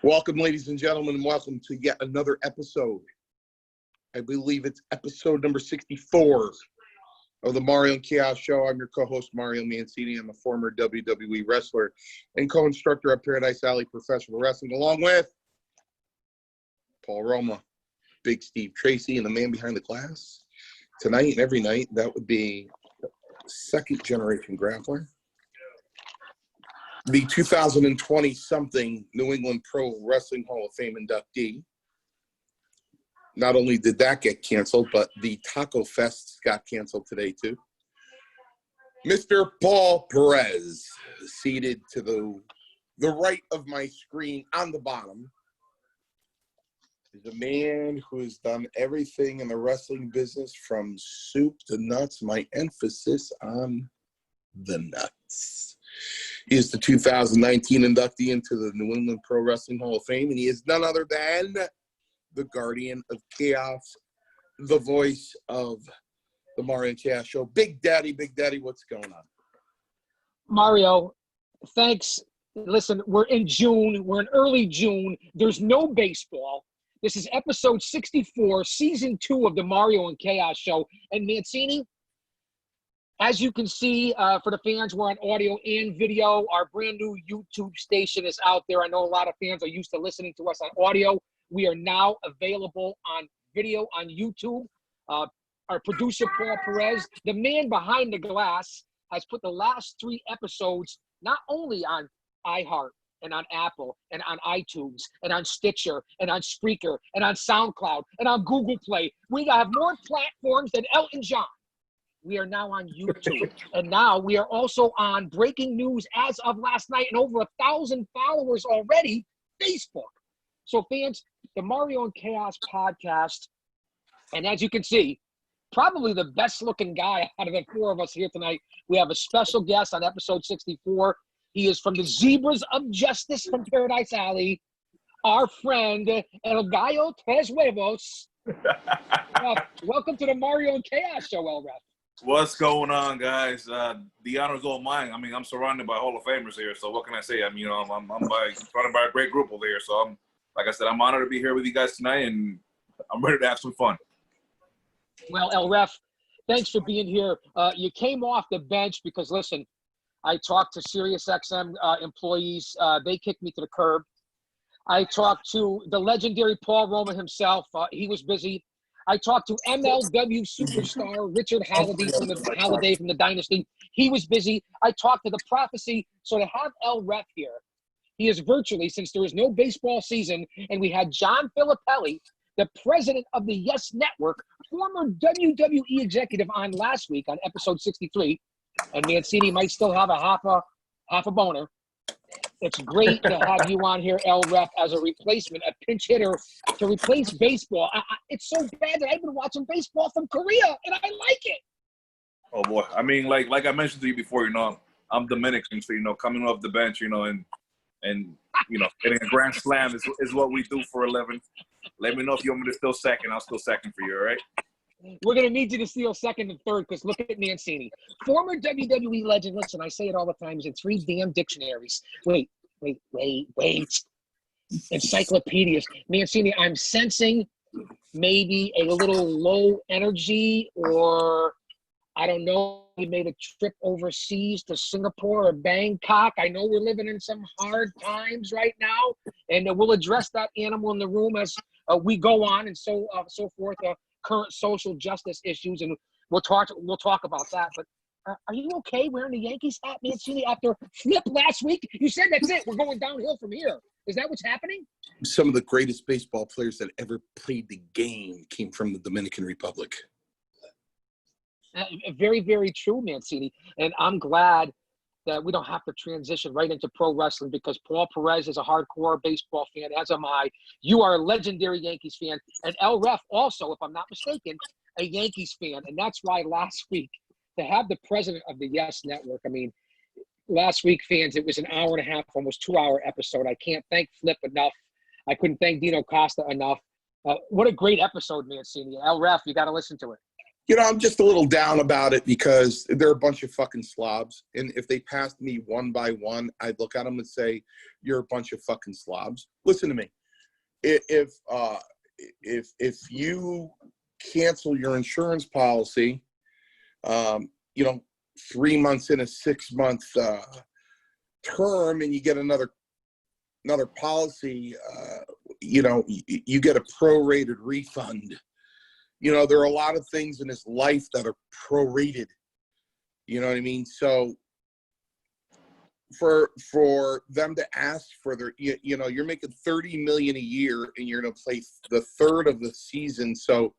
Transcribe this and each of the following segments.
Welcome, ladies and gentlemen, and welcome to yet another episode. I believe it's episode number 64 of the Mario and Chaos Show. I'm your co-host, Mario Mancini. I'm a former WWE wrestler and co-instructor at Paradise Alley Professional Wrestling, along with Paul Roma, Big Steve Tracy, and the man behind the glass. Tonight and every night, that would be second-generation grappler, the 2020-something New England Pro Wrestling Hall of Fame inductee. Not only did that get canceled, but the Taco Fest got canceled today, too. Mr. Paul Perez, seated to the right of my screen on the bottom, is a man who has done everything in the wrestling business from soup to nuts. My emphasis on the nuts. He is the 2019 inductee into the New England Pro Wrestling Hall of Fame, and he is none other than the guardian of chaos, the voice of the Mario and Chaos Show. Big Daddy, what's going on? Mario, thanks. Listen, we're in June. We're in early June. There's no baseball. This is episode 64, season 2 of the Mario and Chaos Show. And Mancini, as you can see, for the fans, we're on audio and video. Our brand new YouTube station is out there. I know a lot of fans are used to listening to us on audio. We are now available on video on YouTube. Our producer, Paul Perez, the man behind the glass, has put the last 3 episodes not only on iHeart and on Apple and on iTunes and on Stitcher and on Spreaker and on SoundCloud and on Google Play. We have more platforms than Elton John. We are now on YouTube. And now we are also on breaking news as of last night and over 1,000 followers already, Facebook. So fans, the Mario and Chaos podcast, and as you can see, probably the best looking guy out of the 4 of us here tonight. We have a special guest on episode 64. He is from the Zebras of Justice from Paradise Alley, our friend, El Gallo Tres Huevos. Welcome to the Mario and Chaos Show, El Ref. What's going on, guys? The honor's all mine. I mean, I'm surrounded by Hall of Famers here, so what can I say? I mean, I'm surrounded by a great group over here, so like I said, I'm honored to be here with you guys tonight, and I'm ready to have some fun. Well, El Ref, thanks for being here. You came off the bench because, listen, I talked to SiriusXM employees. They kicked me to the curb. I talked to the legendary Paul Roma himself. He was busy. I talked to MLW superstar Richard Halliday from the Dynasty. He was busy. I talked to the Prophecy. So to have El Ref here, he is virtually, since there is no baseball season, and we had John Filippelli, the president of the Yes Network, former WWE executive, on last week on episode 63. And Mancini might still have a half a boner. It's great to have you on here, El Ref, as a replacement, a pinch hitter to replace baseball. It's so bad that I've been watching baseball from Korea, and I like it. Oh boy, I mean, like I mentioned to you before, I'm Dominican, so coming off the bench, and getting a grand slam is what we do for a living. Let me know if you want me to steal second. I'll steal second for you, all right? We're going to need you to steal second and third because look at Mancini. Former WWE legend. Listen, I say it all the time. He's in 3 damn dictionaries. Wait. Encyclopedias. Mancini, I'm sensing maybe a little low energy, or I don't know, you made a trip overseas to Singapore or Bangkok. I know we're living in some hard times right now, and we'll address that animal in the room as we go on and so forth. Current social justice issues, and we'll talk about that. But are you okay wearing the Yankees hat, Mancini, after flip last week? You said that's it. We're going downhill from here. Is that what's happening? Some of the greatest baseball players that ever played the game came from the Dominican Republic. Very, very true, Mancini. And I'm glad that we don't have to transition right into pro wrestling because Paul Perez is a hardcore baseball fan, as am I. You are a legendary Yankees fan. And El Ref also, if I'm not mistaken, a Yankees fan. And that's why last week, to have the president of the Yes Network, I mean, last week, fans, it was an hour and a half, almost 2-hour episode. I can't thank Flip enough. I couldn't thank Dino Costa enough. What a great episode, Mancini. El Ref, you got to listen to it. I'm just a little down about it because they're a bunch of fucking slobs. And if they passed me one by one, I'd look at them and say, "You're a bunch of fucking slobs." Listen to me. If you cancel your insurance policy, 3 months in a 6-month term, and you get another policy, you get a prorated refund. There are a lot of things in this life that are prorated. You know what I mean? So for them to ask for their, you're making $30 million a year and you're going to play the third of the season. So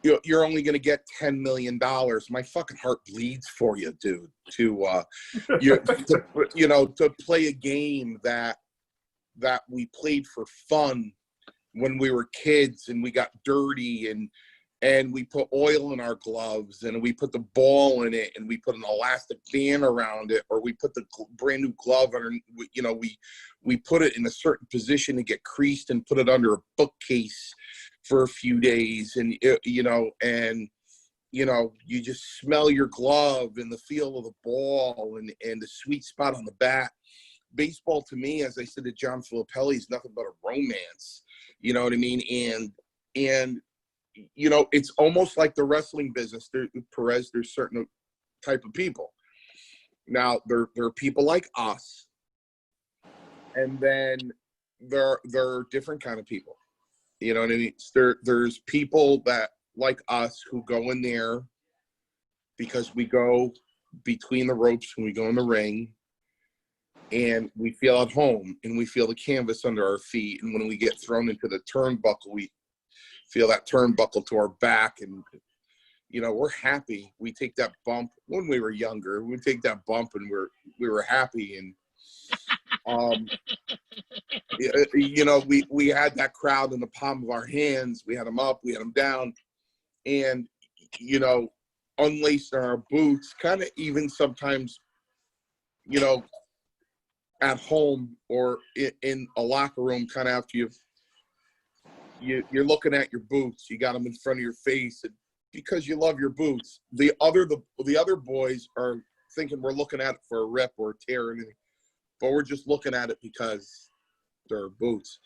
you're only going to get $10 million. My fucking heart bleeds for you, dude, to play a game that we played for fun when we were kids, and we got dirty, and we put oil in our gloves, and we put the ball in it, and we put an elastic band around it, or we put the brand new glove under, we put it in a certain position to get creased and put it under a bookcase for a few days, and you just smell your glove and the feel of the ball and the sweet spot on the bat. Baseball, to me, as I said to John Filippelli, is nothing but a romance. You know what I mean? And it's almost like the wrestling business. Perez, there's certain type of people. Now, there are people like us, and then there are different kind of people. You know what I mean? There's people that like us who go in there because we go between the ropes when we go in the ring, and we feel at home, and we feel the canvas under our feet. And when we get thrown into the turnbuckle, we feel that turnbuckle to our back, and we're happy. We take that bump when we were younger. We take that bump, and we were happy. And we had that crowd in the palm of our hands. We had them up, we had them down, and unlaced our boots, kind of even sometimes, at home or in a locker room, kind of after you're looking at your boots, you got them in front of your face, and because you love your boots. The other boys are thinking we're looking at it for a rip or a tear or anything, but we're just looking at it because they're boots.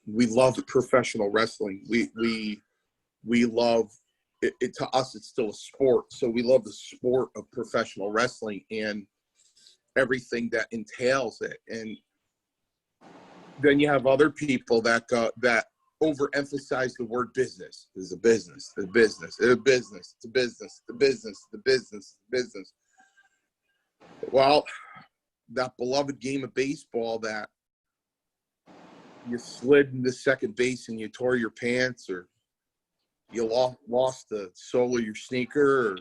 We love professional wrestling. We love it. To us, it's still a sport, so we love the sport of professional wrestling and everything that entails it. And then you have other people that overemphasize the word business. There's a business, the business, it's a business, it's a business, the business, the business, the business. Well, that beloved game of baseball that you slid into second base and you tore your pants, or you lost the sole of your sneaker, or,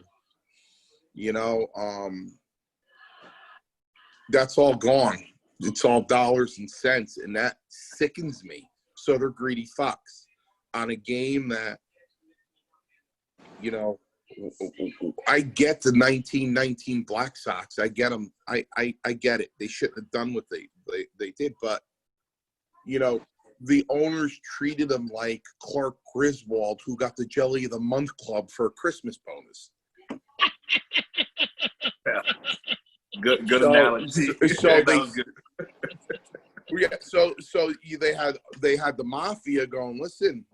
that's all gone. It's all dollars and cents, and that sickens me. So they're greedy fucks on a game that, I get the 1919 Black Sox. I get them. I get it. They shouldn't have done what they did, but the owners treated them like Clark Griswold, who got the Jelly of the Month Club for a Christmas bonus. Yeah. Good analogy. So they had the mafia going, listen,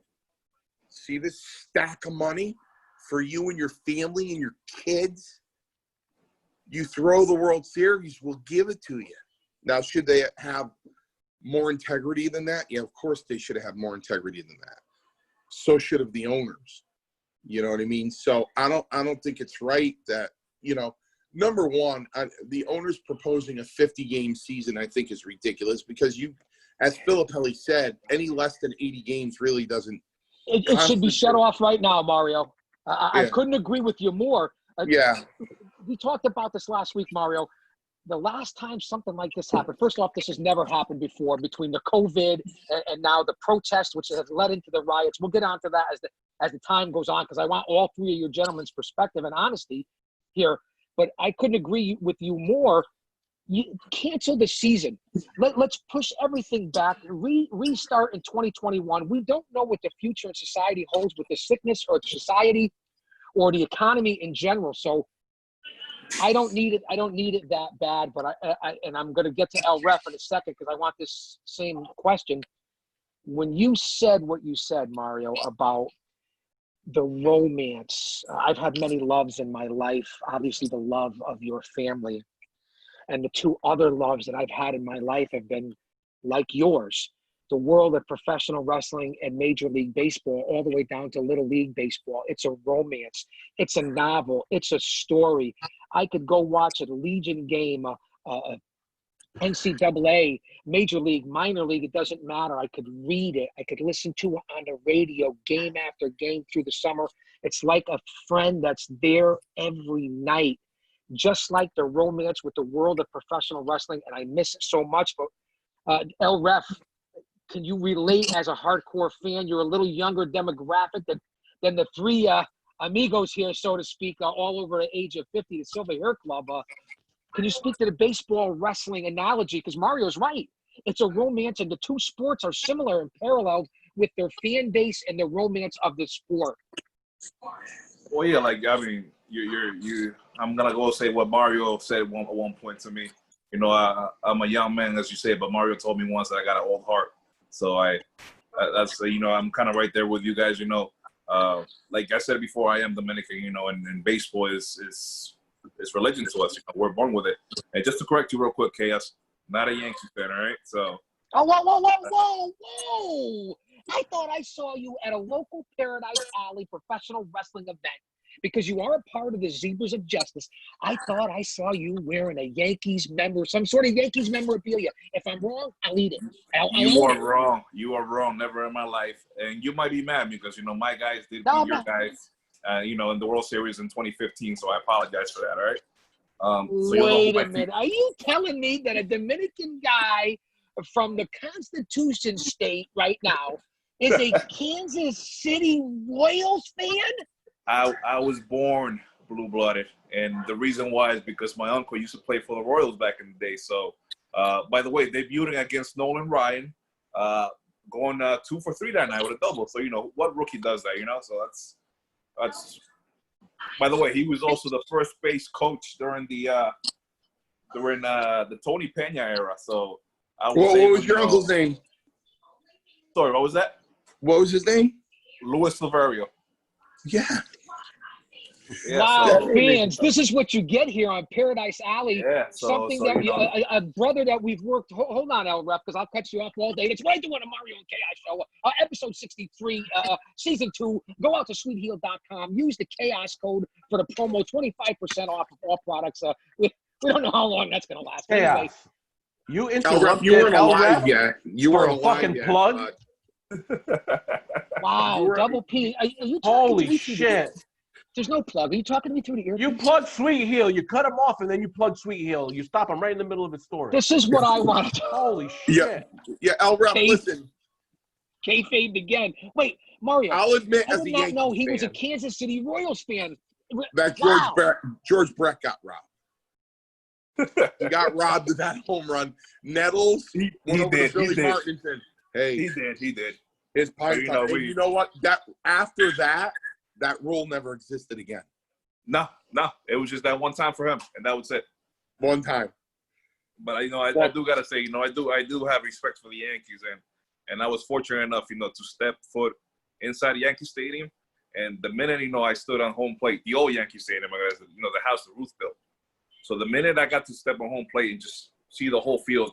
see this stack of money for you and your family and your kids? You throw the World Series, we'll give it to you. Now, should they have more integrity than that? Yeah, of course they should have more integrity than that. So should have the owners. You know what I mean? So I don't think it's right that, number one, the owners proposing a 50-game season, I think, is ridiculous, because as Filippelli said, any less than 80 games really doesn't. It should be shut off right now, Mario. I couldn't agree with you more. We talked about this last week, Mario. The last time something like this happened, first off, this has never happened before, between the COVID and now the protest, which has led into the riots. We'll get onto that as the time goes on, because I want all three of your gentlemen's perspective and honesty here. But I couldn't agree with you more. You cancel the season. Let's push everything back, restart in 2021. We don't know what the future in society holds with the sickness or society. or the economy in general. So I don't need it. I don't need it that bad. But and I'm going to get to El Ref in a second because I want this same question. When you said what you said, Mario, about the romance, I've had many loves in my life. Obviously, the love of your family, and the two other loves that I've had in my life have been like yours. The world of professional wrestling and Major League Baseball, all the way down to Little League Baseball. It's a romance. It's a novel. It's a story. I could go watch a Legion game, NCAA, Major League, minor league, it doesn't matter. I could read it. I could listen to it on the radio game after game through the summer. It's like a friend that's there every night, just like the romance with the world of professional wrestling. And I miss it so much. But El Ref, can you relate as a hardcore fan? You're a little younger demographic than the three amigos here, so to speak, all over the age of 50, the Silverio Club. Can you speak to the baseball wrestling analogy? Because Mario's right. It's a romance, and the two sports are similar and paralleled with their fan base and the romance of the sport. Well, yeah, like I mean, you. I'm gonna go say what Mario said at one point to me. You know, I'm a young man, as you say, but Mario told me once that I got an old heart. So that's you know, I'm kind of right there with you guys. You know, like I said before, I am Dominican. You know, and baseball is religion to us. You know, we're born with it. And just to correct you real quick, Chaos, not a Yankees fan, all right? So. Oh, whoa. I thought I saw you at a local Paradise Alley professional wrestling event because you are a part of the Zebras of Justice. I thought I saw you wearing a Yankees some sort of Yankees memorabilia. If I'm wrong, I'll eat it. You are wrong. You are wrong. Never in my life. And you might be mad because, you know, my guys did beat your guys. You know, in the World Series in 2015, so I apologize for that, all right? So wait a minute. Are you telling me that a Dominican guy from the Constitution State right now is a Kansas City Royals fan? I was born blue-blooded, and the reason why is because my uncle used to play for the Royals back in the day. So, by the way, debuting against Nolan Ryan, going 2 for 3 that night with a double. So, you know, what rookie does that, you know? So that's by the way, he was also the first base coach during the Tony Pena era. So what was your uncle's name? Sorry, what was that? What was his name? Louis Silverio. Yeah. Wow, so, fans, this is what you get here on Paradise Alley. Yeah, something that a brother that we've worked. Hold on, El Ref, because I'll cut you off all day. It's right to win a Mario and Chaos show. Episode 63, season 2. Go out to sweetheal.com. Use the Chaos code for the promo, 25% off of all products. We don't know how long that's going to last. Chaos. Anyway, You interrupted you weren't El alive Ref yet. You weren't alive fucking yet. plug. Wow, double P. Are you Holy shit. There's no plug. Are you talking to me through the ear? You plug Sweet Heel. You cut him off, and then you plug Sweet Heel. You stop him right in the middle of his story. This is what I want. Holy shit. Yeah, El Ref, listen. Kayfabe again. Wait, Mario. I'll admit, I as did a not Yankees know he fan, was a Kansas City Royals fan. that George Brett got robbed. He got robbed of that home run. Nettles went over to Billy Martin and said, "Hey, he did. His pipe. You know what? After that rule never existed again. No, it was just that one time for him, and that was it. One time. But you know, I do gotta say, you know, I do have respect for the Yankees, and I was fortunate enough, you know, to step foot inside Yankee Stadium, and the minute, you know, I stood on home plate, the old Yankee Stadium, you know, the house that Ruth built. So the minute I got to step on home plate and just see the whole field,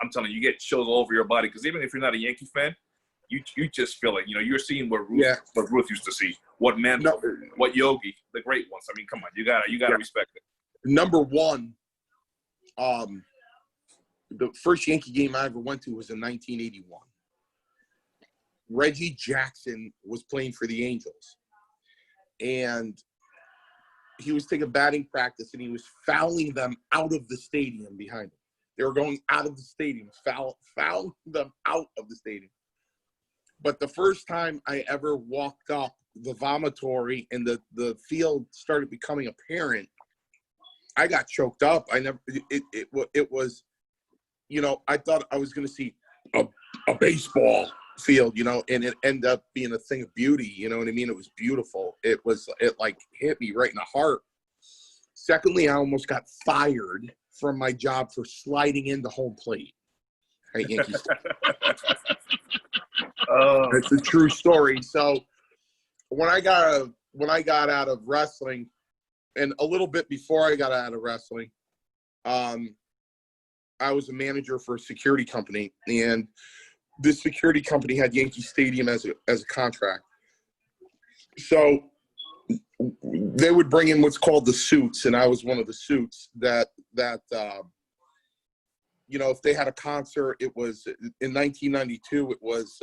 I'm telling you, you get chills all over your body, because even if you're not a Yankee fan, you just feel it. You know, you're seeing what Ruth used to see, what Yogi, the great ones. I mean, come on, you gotta respect it. Number one, the first Yankee game I ever went to was in 1981. Reggie Jackson was playing for the Angels, and he was taking batting practice, and he was fouling them out of the stadium behind him. They were going out of the stadium, fouling them out of the stadium. But the first time I ever walked up the vomitory and the field started becoming apparent, I got choked up. It was, you know, I thought I was going to see a baseball field, you know, and it ended up being a thing of beauty. You know what I mean? It was beautiful. It like hit me right in the heart. Secondly, I almost got fired from my job for sliding into home plate at Yankees. It's a true story. So when I got out of wrestling, and a little bit before I got out of wrestling, I was a manager for a security company, and this security company had Yankee Stadium as a contract. So they would bring in what's called the suits, and I was one of the suits that you know, if they had a concert, it was in 1992. It was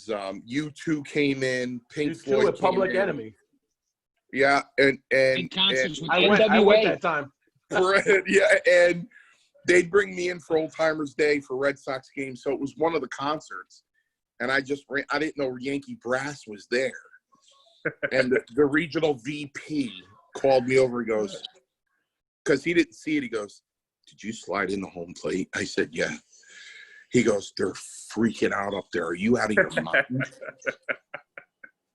U2 came in, Pink Floyd a Public came in. Enemy. Yeah, and concerts with I NWA. went that time. Yeah, and they'd bring me in for Old Timers Day for Red Sox games. So it was one of the concerts, and I didn't know Yankee Brass was there. And the regional VP called me over. He goes, because he didn't see it. He goes, "Did you slide in the home plate?" I said, "Yeah." He goes, "They're freaking out up there. Are you out of your mind?"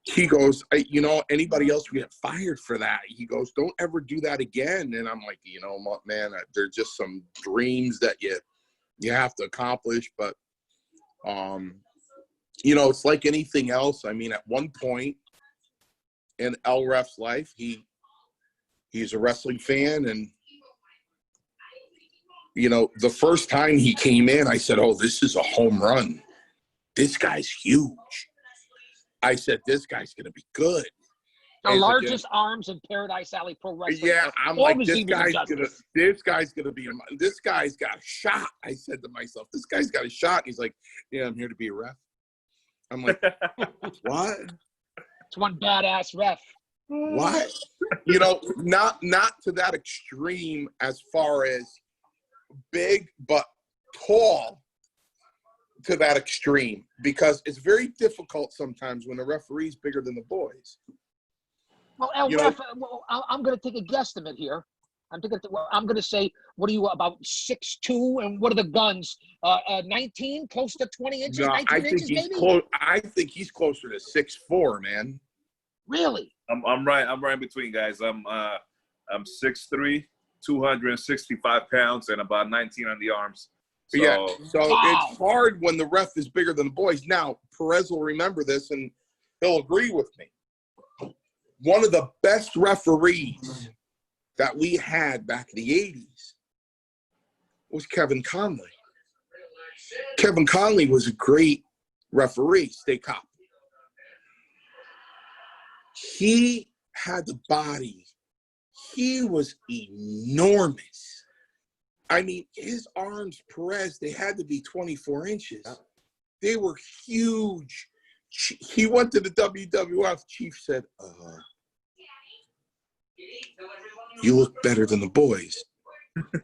He goes, "You know, anybody else would get fired for that." He goes, "Don't ever do that again." And I'm like, you know, man, they're just some dreams that you have to accomplish. But, you know, it's like anything else. I mean, at one point in El Ref's life, he's a wrestling fan. And, you know, the first time he came in, I said, "Oh, this is a home run. This guy's huge." I said, "This guy's going to be good." The largest arms in Paradise Alley Pro Wrestling. Yeah, I'm like, this guy's gonna be this guy's got a shot. I said to myself, this guy's got a shot. He's like, "Yeah, I'm here to be a ref." I'm like, what? It's one badass ref. What? You know, not to that extreme as far as big, but tall to that extreme, because it's very difficult sometimes when the referee's bigger than the boys. Well, I'm going to take a guesstimate here. I'm going to say, what are you, about 6'2", and what are the guns? 19, close to 20 inches, No, 19 inches, maybe? I think he's closer to 6'4", man. Really? I'm right in between, guys. I'm 6'3", 265 pounds, and about 19 on the arms. So, yeah, so wow. It's hard when the ref is bigger than the boys. Now, Perez will remember this, and he'll agree with me. One of the best referees that we had back in the 80s was Kevin Conley. Kevin Conley was a great referee, state cop. He had the body. He was enormous. I mean, his arms, Perez, they had to be 24 inches. They were huge. He went to the WWF. Chief said, "You look better than the boys."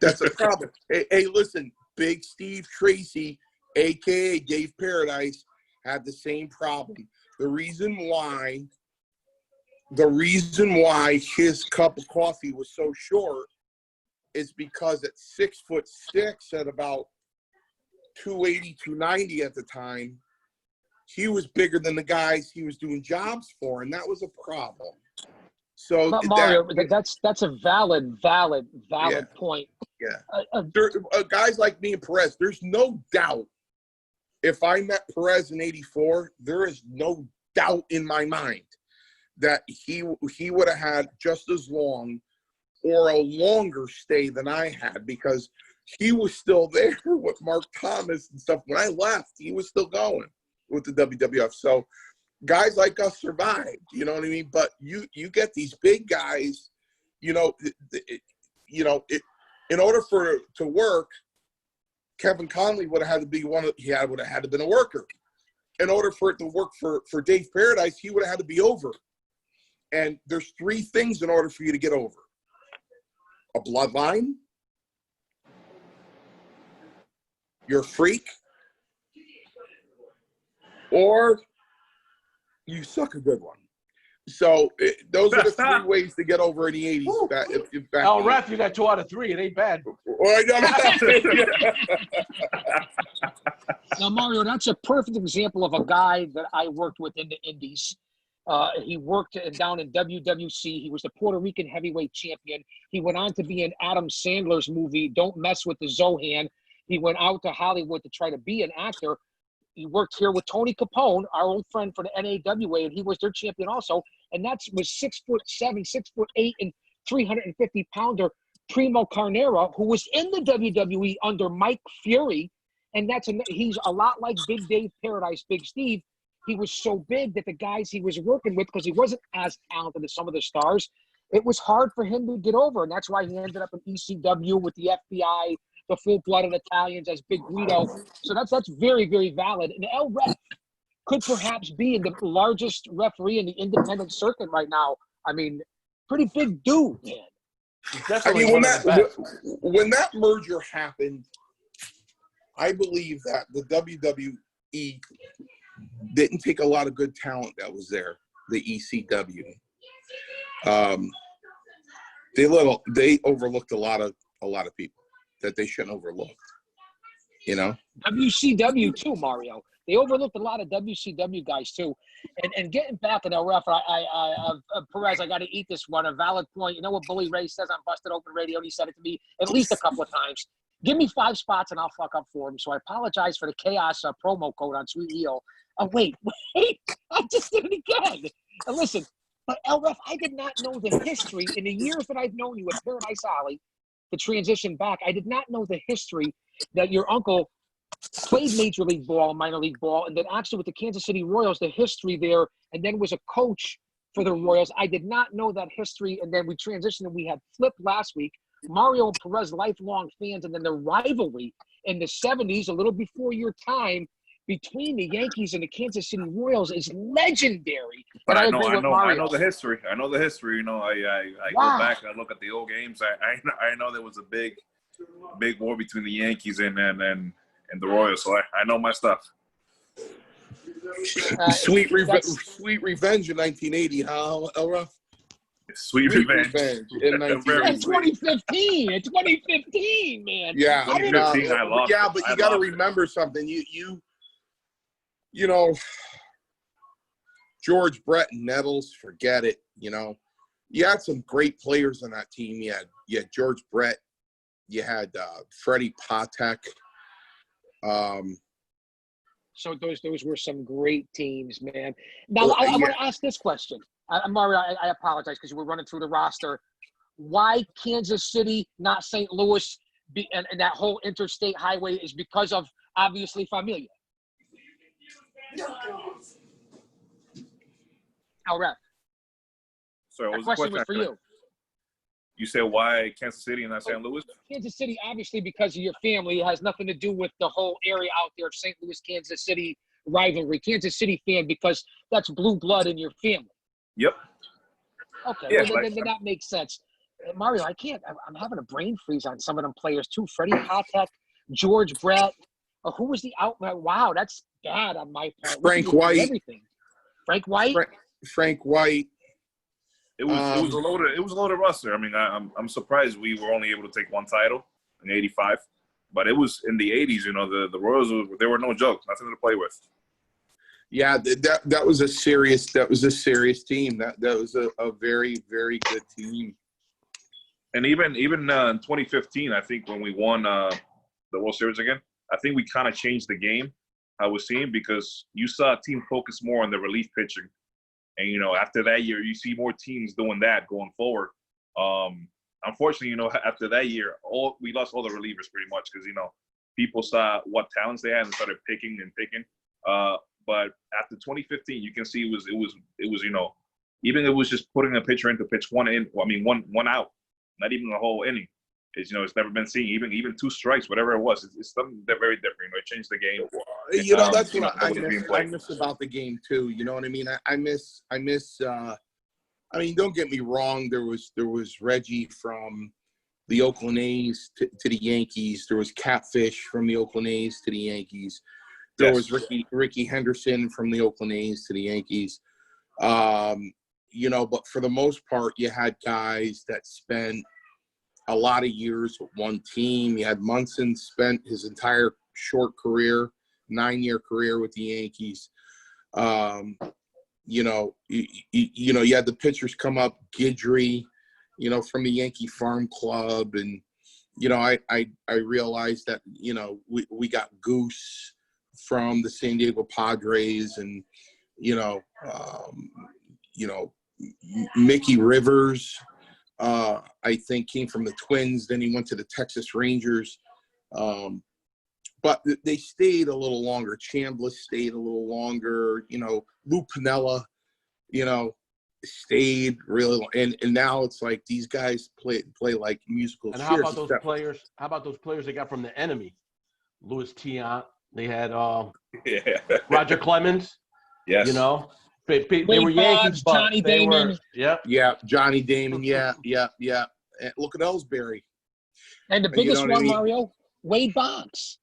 That's a problem. Hey, listen, Big Steve Tracy, a.k.a. Dave Paradise, had the same problem. The reason why his cup of coffee was so short is because at 6'6", at about 280, 290 at the time, he was bigger than the guys he was doing jobs for, and that was a problem. So Mario, that's a valid point. Yeah. Guys like me and Perez, there's no doubt. If I met Perez in '84, there is no doubt in my mind that he would have had just as long or a longer stay than I had, because he was still there with Mark Thomas and stuff. When I left, he was still going with the WWF. So guys like us survived, you know what I mean? But you get these big guys, in order for it to work, Kevin Conley would have had to be would have had to been a worker. In order for it to work for Dave Paradise, he would have had to be over. And there's three things in order for you to get over: a bloodline, you're a freak, or you suck a good one. So those are the three ways to get over in the 80s. El Ref, you got 2 out of 3. It ain't bad. Now, Mario, that's a perfect example of a guy that I worked with in the Indies. He worked down in WWC. He was the Puerto Rican heavyweight champion. He went on to be in Adam Sandler's movie, Don't Mess with the Zohan. He went out to Hollywood to try to be an actor. He worked here with Tony Capone, our old friend for the NAWA, and he was their champion also. And that was 6'7", 6'8", and 350-pounder Primo Carnera, who was in the WWE under Mike Fury. And he's a lot like Big Dave Paradise, Big Steve. He was so big that the guys he was working with, because he wasn't as talented as some of the stars, it was hard for him to get over. And that's why he ended up in ECW with the FBI, the full-blooded Italians as Big Guido. So that's very, very valid. And El Ref could perhaps be the largest referee in the independent circuit right now. I mean, pretty big dude, man. Definitely when one of the best. when that merger happened, I believe that the WWE didn't take a lot of good talent that was there. The ECW, they overlooked a lot of people that they shouldn't overlook. You know, WCW too, Mario. They overlooked a lot of WCW guys too. And getting back in El Ref, Perez, I got to eat this one. A valid point. You know what Bully Ray says on Busted Open Radio, and he said it to me at least a couple of times. Give me 5 spots and I'll fuck up for him. So I apologize for the Chaos promo code on Sweet Eel. Oh, wait. I just did it again. And listen, but El Ref, I did not know the history in the years that I've known you at Paradise Alley to transition back. I did not know the history that your uncle played Major League Ball, minor league ball, and then actually with the Kansas City Royals, the history there, and then was a coach for the Royals. I did not know that history, and then we transitioned and we had Flip last week. Mario and Perez, lifelong fans, and then the rivalry in the 70s, a little before your time, between the Yankees and the Kansas City Royals is legendary. But and I know the history. You know, I Wow. go back and I look at the old games. I know there was a big war between the Yankees and the Royals. So I know my stuff. Sweet Revenge in 1980, huh, El Ref? Sweet Revenge in 1980. 2015. It's 2015, man. Yeah, I loved it. But you got to remember something. You know, George, Brett, and Nettles, forget it. You know, you had some great players on that team. You had George Brett. You had Freddie Patek. So those were some great teams, man. Now, I want to ask this question. Mario, I apologize because we're running through the roster. Why Kansas City, not St. Louis, and that whole interstate highway is because of, obviously, Familia. Al Ref. So That question was for you. You said why Kansas City and not St. Louis? Kansas City, obviously, because of your family. It has nothing to do with the whole area out there, St. Louis, Kansas City rivalry. Kansas City fan because that's blue blood in your family. Yep. Okay, Yeah, well, then that makes sense. Mario, I can't. I'm having a brain freeze on some of them players too. Freddie Patek, George Brett. Who was the outlet? Wow, that's bad on my part. Frank White. Everything. Frank White. Frank White. It was a loaded roster. I mean, I'm surprised we were only able to take one title in '85, but it was in the '80s. You know, the Royals were no joke, nothing to play with. Yeah, that was a serious team. That was a very, very good team. And even in 2015, I think when we won the World Series again, I think we kind of changed the game. I was seeing because you saw a team focus more on the relief pitching. And, you know, after that year, you see more teams doing that going forward. Unfortunately, you know, after that year, we lost all the relievers pretty much because, you know, people saw what talents they had and started picking. But after 2015, you can see it was you know, even it was just putting a pitcher in to pitch one out, not even a whole inning. It's, you know, it's never been seen. Even 2 strikes, whatever it was, it's something that very different. You know, it changed the game. You know, that's what I miss about the game too. You know what I mean? I miss. I mean, don't get me wrong. There was Reggie from the Oakland A's to the Yankees. There was Catfish from the Oakland A's to the Yankees. There was Ricky Henderson from the Oakland A's to the Yankees. You know, but for the most part, you had guys that spent a lot of years with one team. You had Munson spent his entire short career 9-year career with the Yankees. You know, you had the pitchers come up, Guidry, you know, from the Yankee Farm Club. And, you know, I realized that, you know, we got Goose from the San Diego Padres, and, you know, Mickey Rivers, I think came from the Twins. Then he went to the Texas Rangers. But they stayed a little longer. Chambliss stayed a little longer. You know, Lou Piniella, you know, stayed really long. And now it's like these guys play like musical chairs. And how about those players? How about those players they got from the enemy? Louis Tiant. They had Roger Clemens. Yes. You know, they Wade were Yankees, Boggs, but Johnny they Damon. were. Yeah. Yeah, Johnny Damon. Yeah. And look at Ellsbury. And the You know biggest what I one, mean? Mario, Wade Boggs.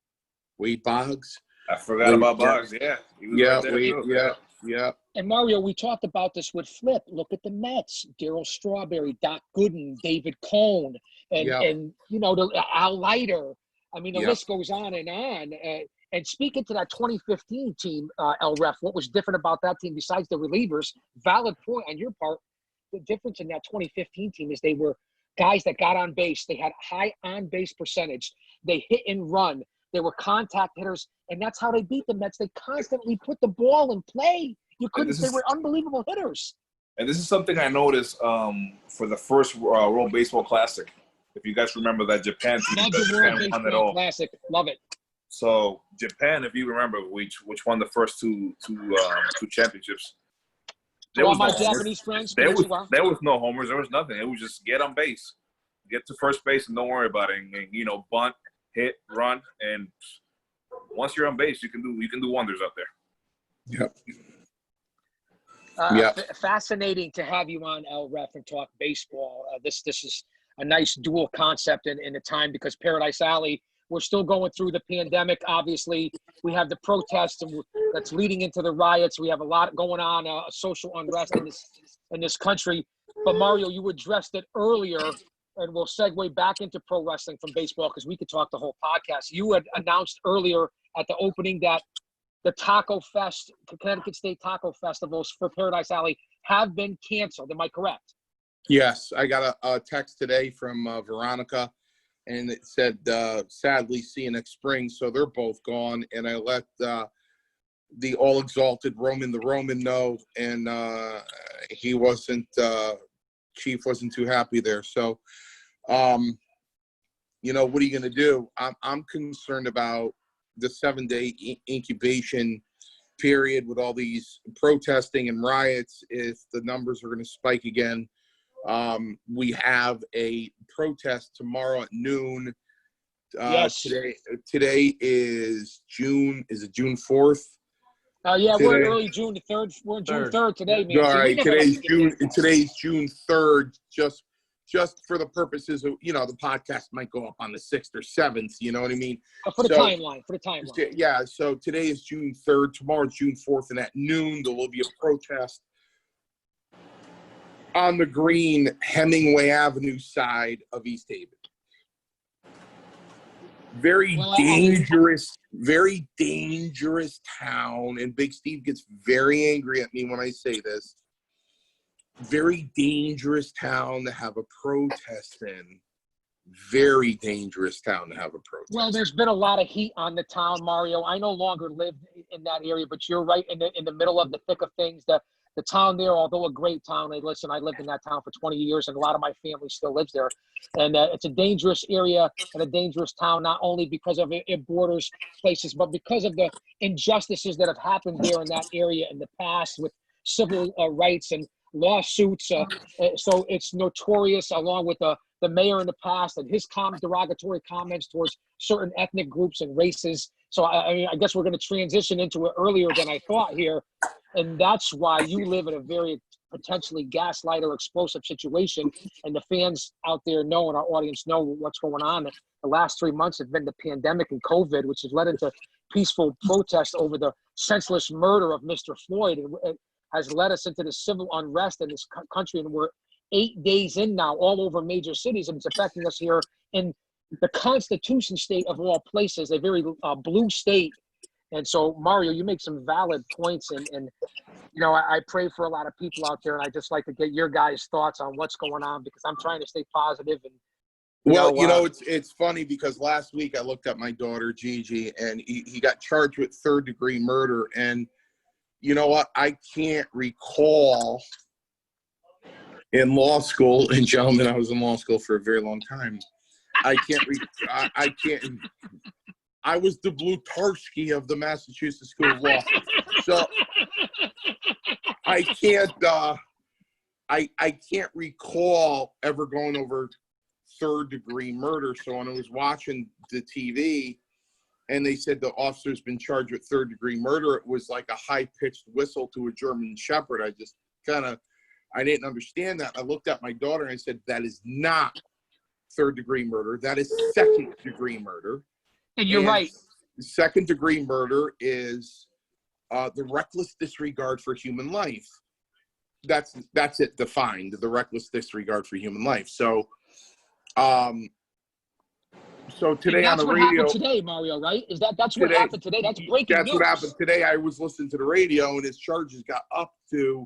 Wade Boggs. I forgot about Boggs. Yeah. He was right there too. Yeah. And Mario, we talked about this with Flip. Look at the Mets: Darryl Strawberry, Doc Gooden, David Cohn, and you know, Al Leiter. I mean, the list goes on and on. And speaking to that 2015 team, El Ref, what was different about that team besides the relievers? Valid point on your part. The difference in that 2015 team is they were guys that got on base. They had high on-base percentage. They hit and run. They were contact hitters, and that's how they beat the Mets. They constantly put the ball in play. You couldn't. They were unbelievable hitters. And this is something I noticed for the first World Baseball Classic. If you guys remember that Japan team, Love the World Japan won it Baseball all. Classic. Love it. So Japan, if you remember, which won the first two championships. To all my Japanese friends, There was no homers. There was nothing. It was just get on base, get to first base, and don't worry about it. And you know, bunt, hit, run, and once you're on base, you can do wonders out there. Fascinating to have you on, El Ref, and talk baseball. This is a nice dual concept in the time, because Paradise Alley, we're still going through the pandemic. Obviously, we have the protests that's leading into the riots. We have a lot going on, social unrest in this country. But Mario, you addressed it earlier, and we'll segue back into pro wrestling from baseball, because we could talk the whole podcast. You had announced earlier at the opening that the Taco Fest, Connecticut State Taco Festivals for Paradise Alley have been canceled. Am I correct? Yes, I got a text today from Veronica, and it said, sadly, see you next spring. So they're both gone. And I let the all-exalted Roman the Roman know, and he wasn't, Chief wasn't too happy there. So, you know, what are you going to do? I'm concerned about the 7-day incubation period with all these protesting and riots. If the numbers are going to spike again, we have a protest tomorrow at noon. Yes. Today is June. Is it June 4th? Yeah, today. we're in early June 3rd. We're in June 3rd today, man. All right, today's June 3rd. Just for the purposes of, you know, the podcast might go up on the 6th or 7th. You know what I mean? For the timeline. Yeah. So today is June 3rd. Tomorrow is June 4th, and at noon there will be a protest on the green Hemingway Avenue side of East Haven. Very dangerous town. And Big Steve gets very angry at me when I say this. Very dangerous town to have a protest in. Very dangerous town to have a protest. Well, there's been a lot of heat on the town, Mario. I no longer live in that area, but you're right in the middle of the thick of things. The town there, although a great town, I lived in that town for 20 years, and a lot of my family still lives there. And it's a dangerous area and a dangerous town, not only because of it borders places, but because of the injustices that have happened there in that area in the past with civil rights and lawsuits. So it's notorious, along with the mayor in the past and his derogatory comments towards certain ethnic groups and races. So I guess we're going to transition into it earlier than I thought here. And that's why you live in a very potentially gaslight or explosive situation. And the fans out there know, and our audience know what's going on. The last 3 months have been the pandemic and COVID, which has led into peaceful protests over the senseless murder of Mr. Floyd. And it has led us into the civil unrest in this country. And we're 8 days in now, all over major cities. And it's affecting us here in the Constitution state of all places, a very blue state And so, Mario, you make some valid points, and you know, I pray for a lot of people out there, and I just like to get your guys' thoughts on what's going on because I'm trying to stay positive. And it's funny because last week I looked at my daughter Gigi, and he got charged with third-degree murder, and you know what? I can't recall in law school, and gentlemen, I was in law school for a very long time. I can't. I was the Blutarsky of the Massachusetts School of Law, so I can't. I can't recall ever going over third-degree murder. So when I was watching the TV, and they said the officer's been charged with third-degree murder, it was like a high-pitched whistle to a German Shepherd. I just I didn't understand that. I looked at my daughter and I said, that is not third-degree murder. That is second-degree murder. And you're right. Second-degree murder is the reckless disregard for human life. That's it defined, the reckless disregard for human life. So, today on the radio, that's what happened today, Mario. Right? That's what happened today? That's breaking news. That's what happened today. I was listening to the radio, and his charges got up to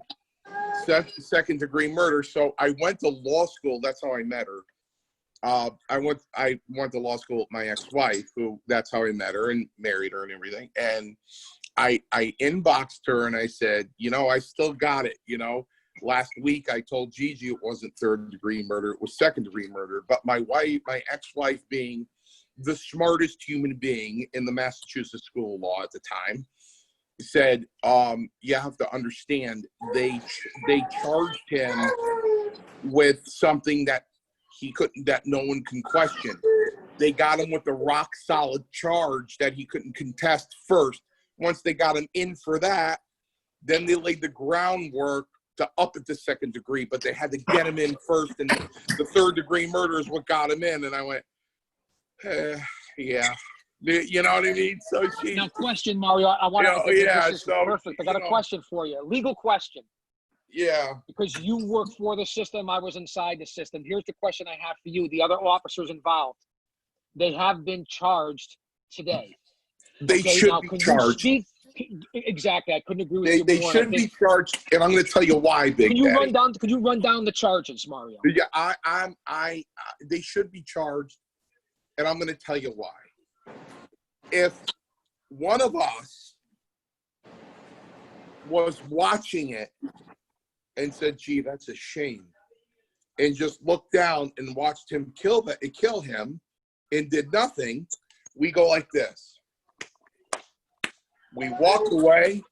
second-degree murder. So I went to law school. That's how I met her. I went to law school with my ex-wife, who that's how I met her and married her and everything. And I inboxed her and I said, you know, I still got it. You know, last week I told Gigi it wasn't third-degree murder, it was second-degree murder. But my ex-wife, being the smartest human being in the Massachusetts School of Law at the time, said, you have to understand, they charged him with something that no one can question. They got him with a rock solid charge that he couldn't contest first. Once they got him in for that, then they laid the groundwork to up it to second degree, but they had to get him in first, and the third-degree murder is what got him in. And I went, yeah. You know what I mean? So now, question, Mario. I want to. Perfect. I got a question for you. Legal question. Yeah. Because you work for the system, I was inside the system. Here's the question I have for you. The other officers involved, they have been charged today. They should be charged. Exactly. I couldn't agree with you more. They should be charged, and I'm going to tell you why, Big Daddy. Could you run down the charges, Mario? Yeah, they should be charged, and I'm going to tell you why. If one of us was watching it and said, gee, that's a shame, and just looked down and watched him kill him and did nothing, we go like this. We walk away,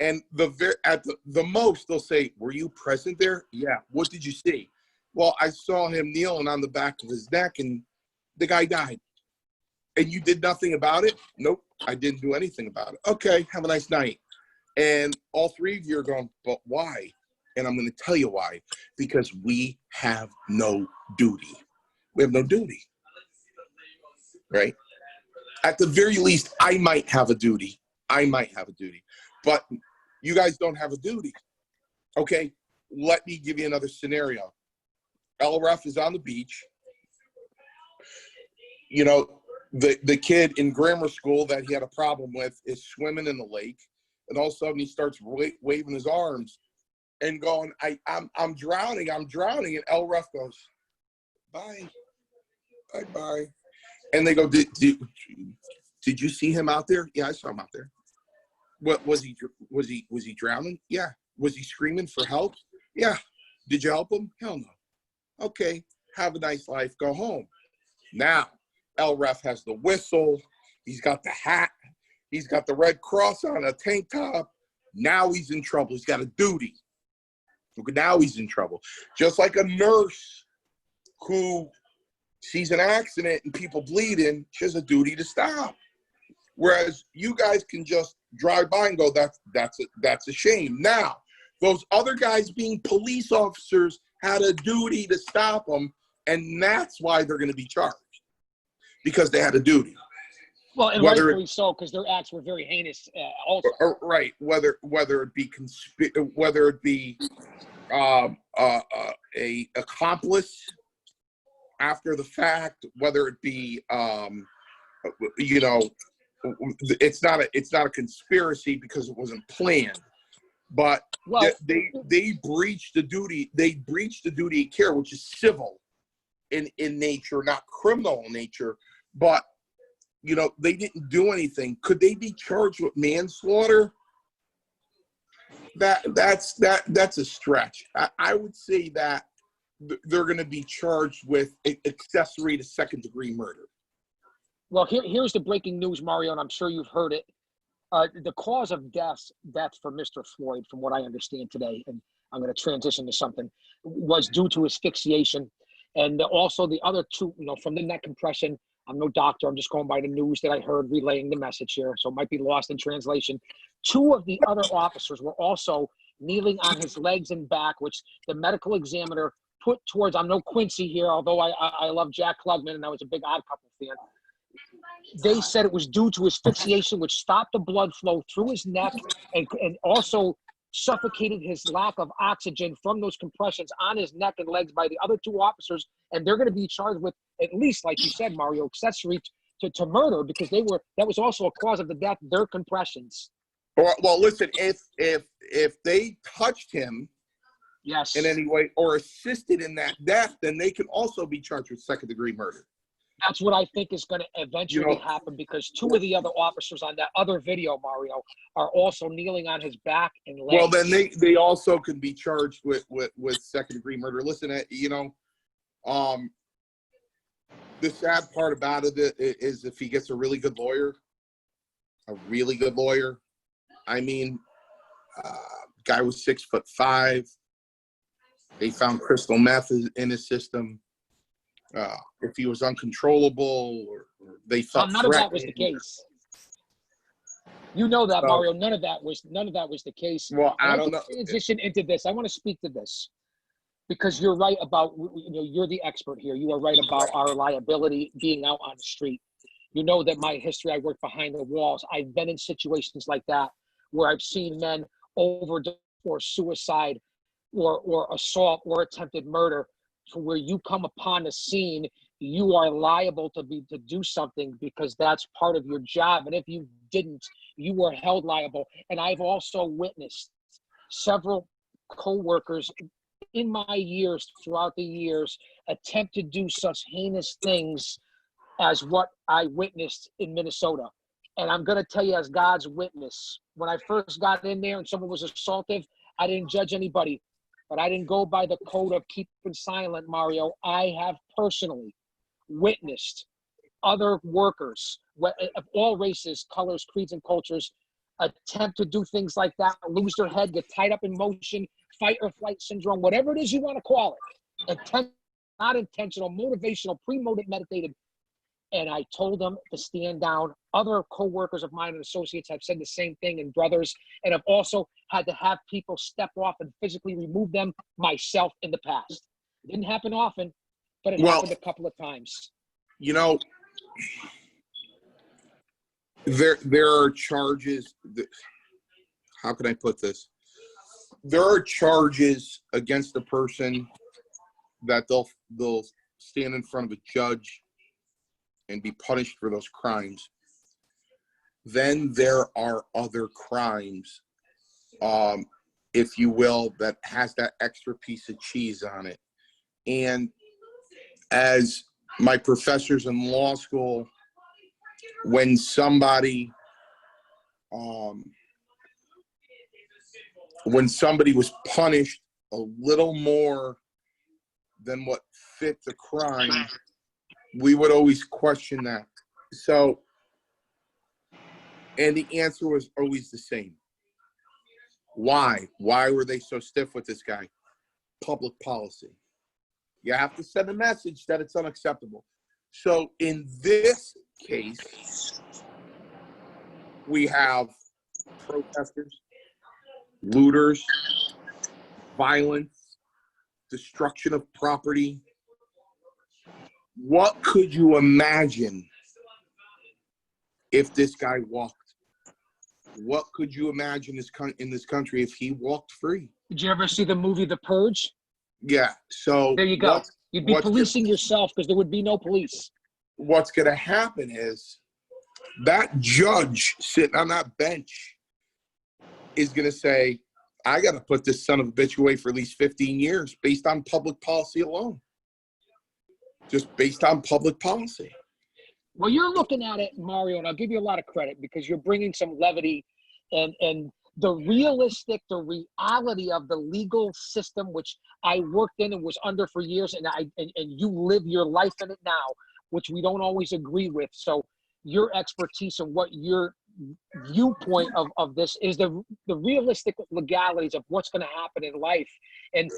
and at the most, they'll say, were you present there? Yeah. What did you see? Well, I saw him kneeling on the back of his neck, and the guy died. And you did nothing about it? Nope, I didn't do anything about it. Okay, have a nice night. And all three of you are going, but why? And I'm going to tell you why. Because we have no duty. We have no duty. Right? At the very least, I might have a duty. But you guys don't have a duty. Okay, let me give you another scenario. LRF is on the beach. You know, the kid in grammar school that he had a problem with is swimming in the lake, and all of a sudden he starts waving his arms and going, I'm drowning, and LRF goes, bye. And they go, did you see him out there? Yeah, I saw him out there. What was he drowning? Yeah. Was he screaming for help? Yeah. Did you help him? Hell no. Okay, have a nice life, go home. Now LRF has the whistle, he's got the hat, he's got the Red Cross on a tank top. Now he's in trouble. He's got a duty. Now he's in trouble. Just like a nurse who sees an accident and people bleeding, she has a duty to stop. Whereas you guys can just drive by and go, that's a shame. Now, those other guys being police officers had a duty to stop them, and that's why they're going to be charged. Because they had a duty. Well, and rightfully so, because their acts were very heinous. Also, right. Whether it be a accomplice after the fact, whether it be it's not a conspiracy because it wasn't planned, but Well, they breached the duty. They breached the duty of care, which is civil in nature, not criminal in nature. But you know, they didn't do anything. Could they be charged with manslaughter? That's a stretch. I would say that they're going to be charged with accessory to second-degree murder. Well, here's the breaking news, Mario, and I'm sure you've heard it. The cause of death for Mr. Floyd, from what I understand today, and I'm going to transition to something, was due to asphyxiation. And also the other two, you know, from the neck compression. I'm no doctor. I'm just going by the news that I heard relaying the message here. So it might be lost in translation. Two of the other officers were also kneeling on his legs and back, which the medical examiner put towards, I'm no Quincy here, although I love Jack Klugman and I was a big Odd Couple fan. They said it was due to asphyxiation, which stopped the blood flow through his neck and also suffocated his lack of oxygen from those compressions on his neck and legs by the other two officers. And they're going to be charged with, at least, like you said, Mario, accessory to murder, because that was also a cause of the death, their compressions. Well, listen, if they touched him, yes, in any way or assisted in that death, then they can also be charged with second-degree murder. That's what I think is going to eventually happen, because two of the other officers on that other video, Mario, are also kneeling on his back and legs. Well, then they also can be charged with second-degree murder. Listen, the sad part about it is if he gets a really good lawyer. I mean, guy was 6'5". They found crystal meth in his system. If he was uncontrollable, or they felt none of that was the case. You know that, Mario. None of that was the case. Well, I don't know. Transition into this. I want to speak to this because you're right about, you're the expert here. You are right about our liability being out on the street. You know that my history, I work behind the walls. I've been in situations like that where I've seen men overdose or suicide or assault or attempted murder, to where you come upon the scene, you are liable to do something because that's part of your job. And if you didn't, you were held liable. And I've also witnessed several co-workers in my years, throughout the years, attempt to do such heinous things as what I witnessed in Minnesota. And I'm going to tell you, as God's witness, when I first got in there and someone was assaultive, I didn't judge anybody, but I didn't go by the code of keeping silent, Mario. I have personally witnessed other workers of all races, colors, creeds, and cultures attempt to do things like that, lose their head, get tied up in motion, fight or flight syndrome, whatever it is you want to call it. Not intentional, motivational, premeditated. And I told them to stand down. Other co-workers of mine and associates have said the same thing, and brothers, and I've also had to have people step off and physically remove them myself in the past. It didn't happen often, but it happened a couple of times. You know, there are charges. How can I put this? There are charges against a person that they'll stand in front of a judge and be punished for those crimes. Then there are other crimes, if you will, that has that extra piece of cheese on it. And as my professors in law school, when somebody was punished a little more than what fit the crime, we would always question that. So, and the answer was always the same. Why? Why were they so stiff with this guy? Public policy. You have to send a message that it's unacceptable. So in this case, we have protesters, looters, violence, destruction of property. What could you imagine if this guy walked? What could you imagine in this country if he walked free? Did you ever see the movie The Purge? Yeah. So there you go. You'd be policing yourself because there would be no police. What's going to happen is that judge sitting on that bench is going to say, I got to put this son of a bitch away for at least 15 years based on public policy alone. Just based on public policy. Well, you're looking at it, Mario, and I'll give you a lot of credit because you're bringing some levity and the reality of the legal system, which I worked in and was under for years, and you live your life in it now, which we don't always agree with. So your expertise and what your viewpoint of this is the realistic legalities of what's going to happen in life. And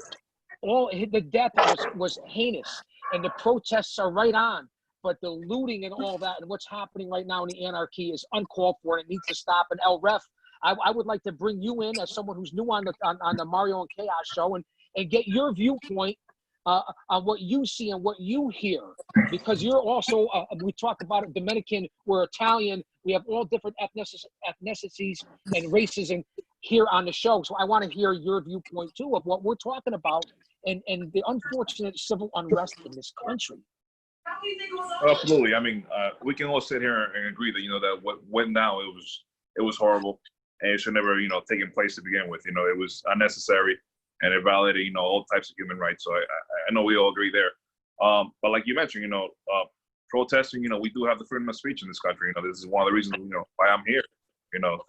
all the death was heinous, and the protests are right on. But the looting and all that and what's happening right now in the anarchy is uncalled for, and it needs to stop. And El Ref, I would like to bring you in as someone who's new on the Mario and Chaos show and get your viewpoint on what you see and what you hear, because you're also we talk about it, Dominican, we're Italian, we have all different ethnicities and races and here on the show. So I want to hear your viewpoint too of what we're talking about and the unfortunate civil unrest in this country. Absolutely. I mean, we can all sit here and agree that, that what went down, it was horrible, and it should never, taken place to begin with. It was unnecessary, and it violated, all types of human rights. So I know we all agree there. But like you mentioned, protesting, we do have the freedom of speech in this country. This is one of the reasons, why I'm here,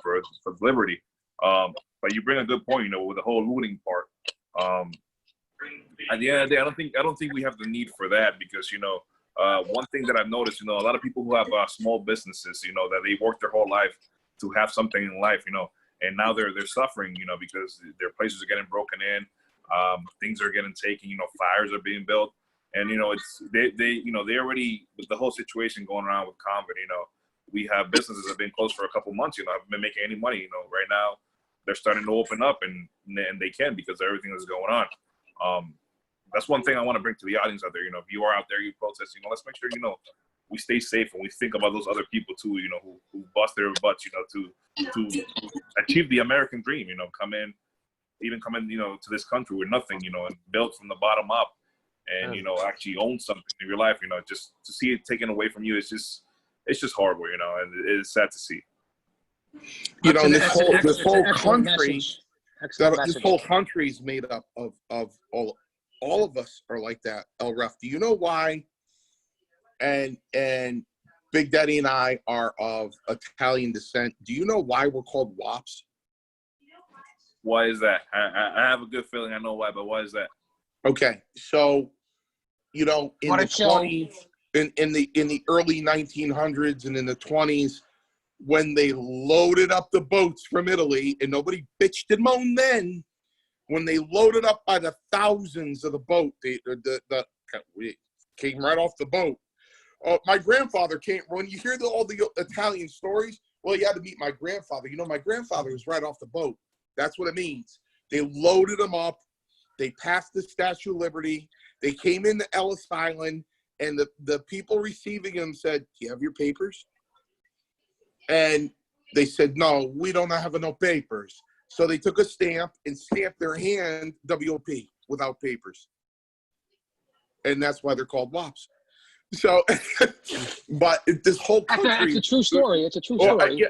for liberty. But you bring a good point, with the whole looting part. At the end of the day, I don't think we have the need for that because, one thing that I've noticed, a lot of people who have small businesses, that they work their whole life to have something in life, and now they're suffering, because their places are getting broken in, things are getting taken, fires are being built, and it's they already, with the whole situation going around with COVID, we have businesses that have been closed for a couple months, haven't been making any money, right now they're starting to open up and they can because of everything that's going on. That's one thing I want to bring to the audience out there. If you are out there, you protest, let's make sure, we stay safe and we think about those other people too, who bust their butts, to achieve the American dream, come in, to this country with nothing, and build from the bottom up and, actually own something in your life, just to see it taken away from you. It's just horrible, and it is sad to see. This whole country, Excellent this whole country is made up of all of us are like that, El Ref. Do you know why? And Big Daddy and I are of Italian descent. Do you know why we're called WAPs? Why is that? I have a good feeling I know why, but why is that? Okay, so in the 20s, in the early 1900s and in the 20s, when they loaded up the boats from Italy, and nobody bitched and moaned then. When they loaded up by the thousands of the boat, we came right off the boat. My grandfather came. When you hear all the Italian stories, well, you had to meet my grandfather. My grandfather was right off the boat. That's what it means. They loaded them up. They passed the Statue of Liberty. They came into Ellis Island, and the people receiving them said, "Do you have your papers?" And they said, "No, we don't have no papers." So they took a stamp and stamped their hand WOP without papers. And that's why they're called WAPs. So, but this whole country. It's a true story. It's a true story.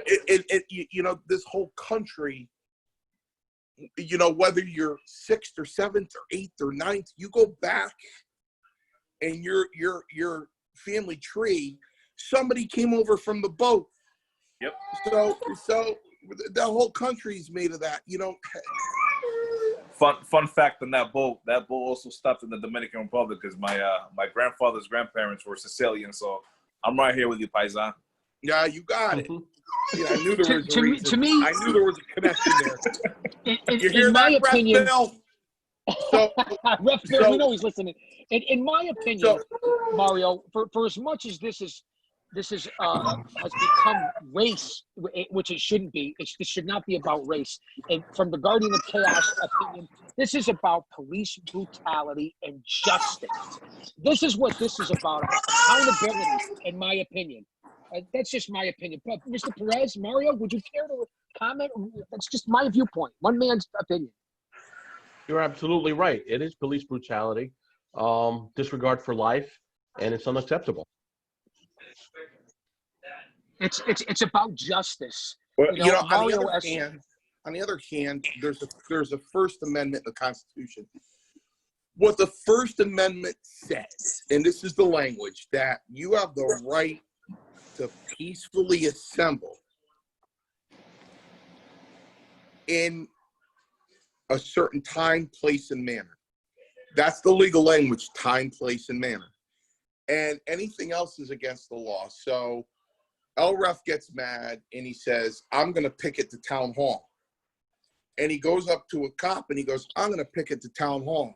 This whole country, whether you're 6th or 7th or 8th or 9th, you go back and your family tree, somebody came over from the boat. Yep. So the whole country's made of that, Fun fact on that boat also stopped in the Dominican Republic because my grandfather's grandparents were Sicilian, so I'm right here with you, Paisan. Yeah, you got it. Yeah, I knew there was a reason. To me, I knew there was a connection there. You hear in my that, opinion, Ref Bill? We know he's listening. In my opinion, Mario, for as much as this has become race, which it shouldn't be. This should not be about race. And from the Guardian of Chaos opinion, this is about police brutality and justice. This is what this is about accountability, in my opinion. That's just my opinion. But Mr. Perez, Mario, would you care to comment? That's just my viewpoint. One man's opinion. You're absolutely right. It is police brutality, disregard for life, and it's unacceptable. It's about justice. Well, You know, on the Mario. other hand, there's a First Amendment in the Constitution. What the First Amendment says, and this is the language, that you have the right to peacefully assemble in a certain time, place, and manner. That's the legal language: time, place, and manner. And anything else is against the law. So LREF gets mad and he says, I'm going to picket the town hall. And he goes up to a cop and he goes, I'm going to picket the town hall.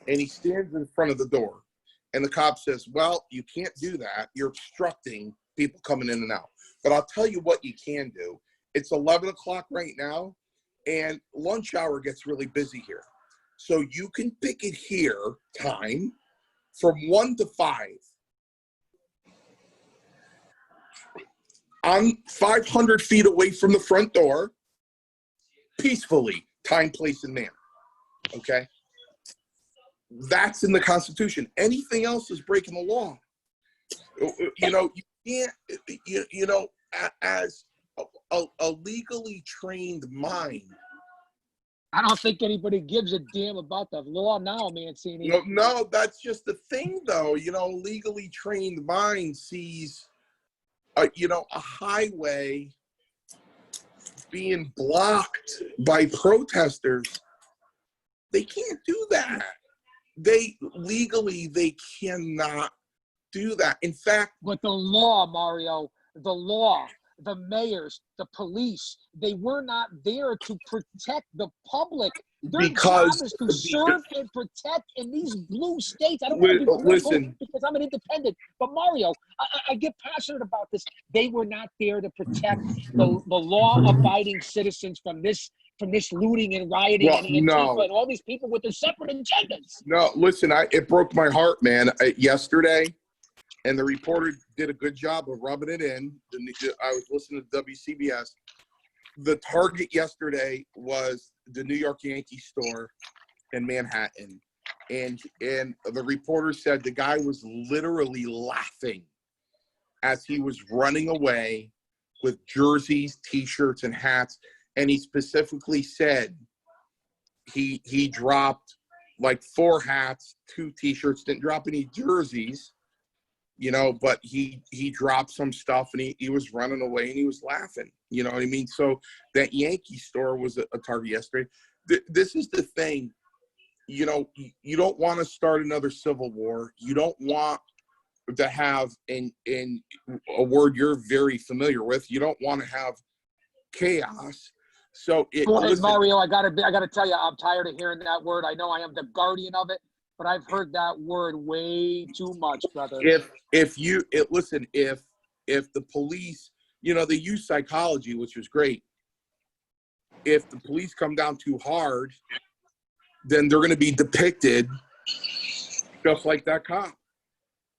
And he stands in front of the door. And the cop says, well, you can't do that. You're obstructing people coming in and out. But I'll tell you what you can do. It's 11 o'clock right now, and lunch hour gets really busy here. So you can picket here time from 1 to 5. I'm 500 feet away from the front door, peacefully, time, place, and manner. Okay? That's in the Constitution. Anything else is breaking the law. You can't, as a legally trained mind. I don't think anybody gives a damn about the law now, Mancini. No, that's just the thing, though. Legally trained mind sees, a highway being blocked by protesters. They can't do that. They cannot do that. In fact, but the law, Mario, the law, the mayors, the police, they were not there to protect the public. Their job is to serve and protect in these blue states. I don't want to be political because I'm an independent. But Mario, I get passionate about this. They were not there to protect the law-abiding citizens from this looting and rioting and Antifa and all these people with their separate agendas. No, listen, it broke my heart, man. Yesterday, and the reporter did a good job of rubbing it in. I was listening to WCBS. The target yesterday was the New York Yankees store in Manhattan. And the reporter said the guy was literally laughing as he was running away with jerseys, T-shirts, and hats. And he specifically said he dropped like 4 hats, 2 T-shirts, didn't drop any jerseys, but he dropped some stuff and he was running away and he was laughing. You know what I mean? So that Yankee store was a target yesterday. This is the thing. You don't want to start another civil war. You don't want to have, in a word you're very familiar with, you don't want to have chaos. So Mario, I gotta tell you, I'm tired of hearing that word. I know I am the guardian of it, but I've heard that word way too much, brother. If the police, they use psychology, which is great. If the police come down too hard, then they're going to be depicted just like that cop.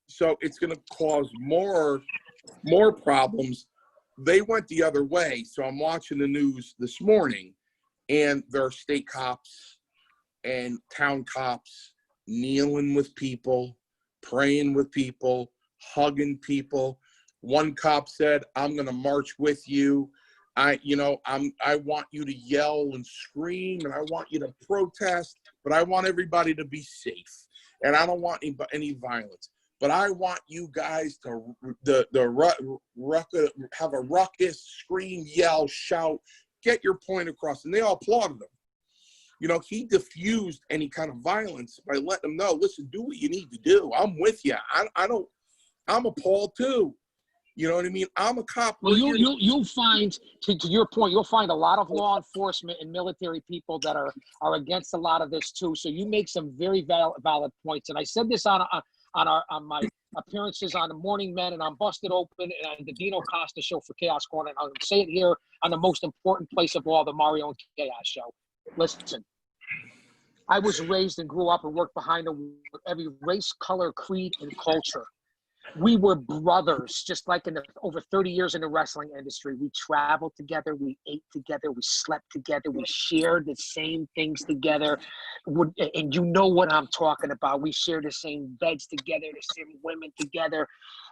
So it's going to cause more problems. They went the other way. So I'm watching the news this morning, and there are state cops and town cops kneeling with people, praying with people, hugging people. One cop said, I'm going to march with you. I want you to yell and scream, and I want you to protest, but I want everybody to be safe. And I don't want any violence. But I want you guys to have a ruckus, scream, yell, shout, get your point across. And they all applauded him. He diffused any kind of violence by letting them know, listen, do what you need to do. I'm with you. I'm appalled too. You know what I mean? I'm a cop. Well, you'll find, to your point, you'll find a lot of law enforcement and military people that are against a lot of this too. So you make some very valid points. And I said this on my appearances on the Morning Men and on Busted Open and on the Dino Costa show for Chaos Corner. And I'm going to say it here on the most important place of all, the Mario and Chaos show. Listen, I was raised and grew up and worked behind every race, color, creed, and culture. We were brothers, just like in over 30 years in the wrestling industry. We traveled together, we ate together, we slept together, we shared the same things together. And you know what I'm talking about. We shared the same beds together, the same women together.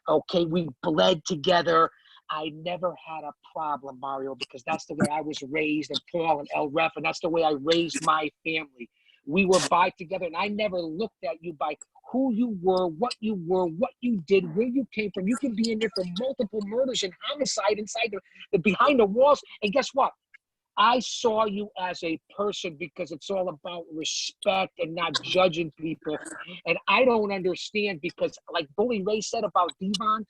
Okay, we bled together. I never had a problem, Mario, because that's the way I was raised, and Paul and El Ref, and that's the way I raised my family. We were by together, and I never looked at you by who you were, what you did, where you came from. You can be in there for multiple murders and homicide inside the behind the walls. And guess what? I saw you as a person because it's all about respect and not judging people. And I don't understand because, like Bully Ray said about Devon.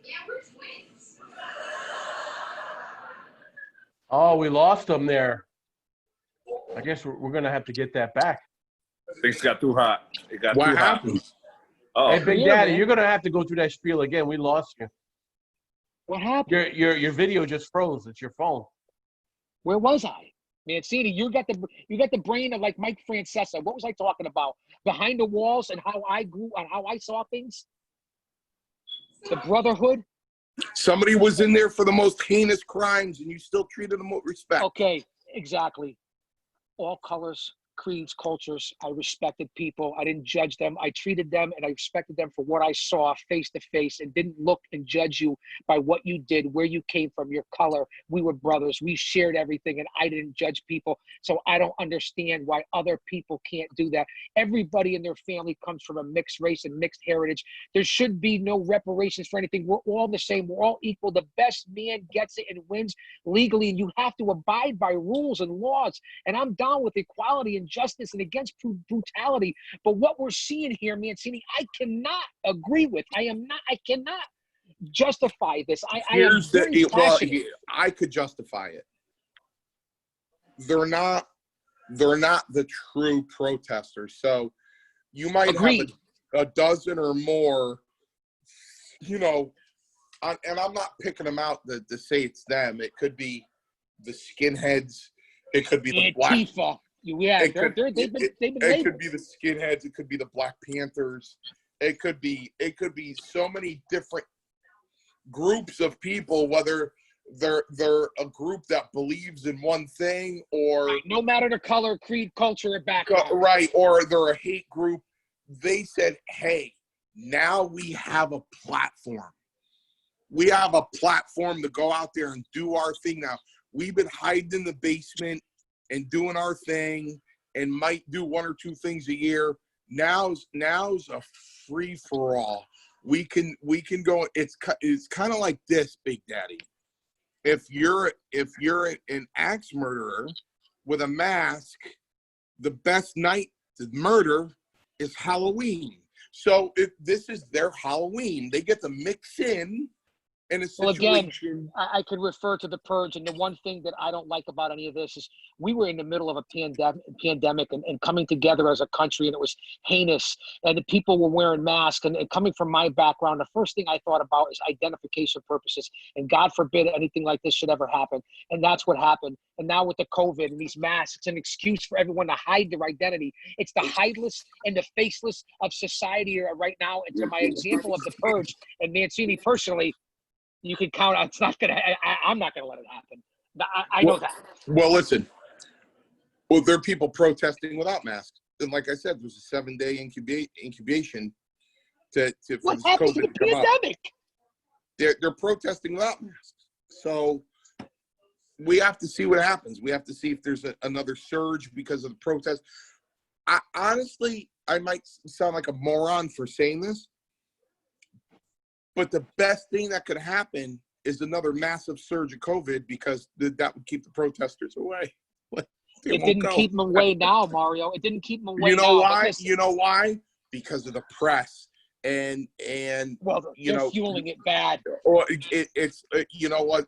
Yeah, we're twins. Oh, we lost him there. I guess we're going to have to get that back. Things got too hot. It got What too happened? hot. Hey, Oh, Big Yeah, Daddy, man. you're going to have to go through that spiel again. We lost you. What happened? Your video just froze. It's your phone. Where was I? Mancini, you got the brain of like Mike Francesa. What was I talking about? Behind the walls and how I grew and how I saw things? The brotherhood? Somebody was in there for the most heinous crimes, and you still treated them with respect. Okay, exactly. All colors, creeds, cultures. I respected people. I didn't judge them. I treated them and I respected them for what I saw face to face and didn't look and judge you by what you did, where you came from, your color. We were brothers. We shared everything and I didn't judge people. So I don't understand why other people can't do that. Everybody in their family comes from a mixed race and mixed heritage. There should be no reparations for anything. We're all the same. We're all equal. The best man gets it and wins legally, and you have to abide by rules and laws. And I'm down with equality and justice and against brutality. But what we're seeing here, Mancini, I cannot agree with. I cannot justify this. I am very passionate. I could justify it. They're not the true protesters. So you might Agreed. have a dozen or more, and I'm not picking them out to say it's them. It could be the skinheads. It could be the black. Antifa. Yeah, It they've been It labeled. could be the skinheads. It could be the Black Panthers. It could be so many different groups of people, whether they're a group that believes in one thing or Right, no matter the color, creed, culture, or background. right, or they're a hate group. They said, hey, now we have a platform. We have a platform to go out there and do our thing now. We've been hiding in the basement and doing our thing and might do one or two things a year. Now's a free for all. We can go. It's kind of like this, Big Daddy. If you're an axe murderer with a mask, the best night to murder is Halloween. So this is their Halloween. They get to mix in a Well, again, situation. I could refer to the purge, and the one thing that I don't like about any of this is we were in the middle of a pandemic and coming together as a country, and it was heinous, and the people were wearing masks. And coming from my background, the first thing I thought about is identification purposes, and God forbid anything like this should ever happen. And that's what happened. And now with the COVID and these masks, it's an excuse for everyone to hide their identity. It's the hideless and the faceless of society right now. And to my example of the purge, and Mancini personally, you can count on. It's not gonna. I'm not gonna let it happen. I know that. Well, listen. Well, there are people protesting without masks, and like I said, there's a 7-day incubation for What this happened to COVID the to come up. pandemic? They're protesting without masks. So we have to see what happens. We have to see if there's another surge because of the protest. Honestly, I might sound like a moron for saying this, but the best thing that could happen is another massive surge of COVID because that would keep the protesters away. It didn't keep them away now, Mario. It didn't keep them away. You know now, why? listen, You know why? Because of the press and well, they're fueling it bad. or it's you know what?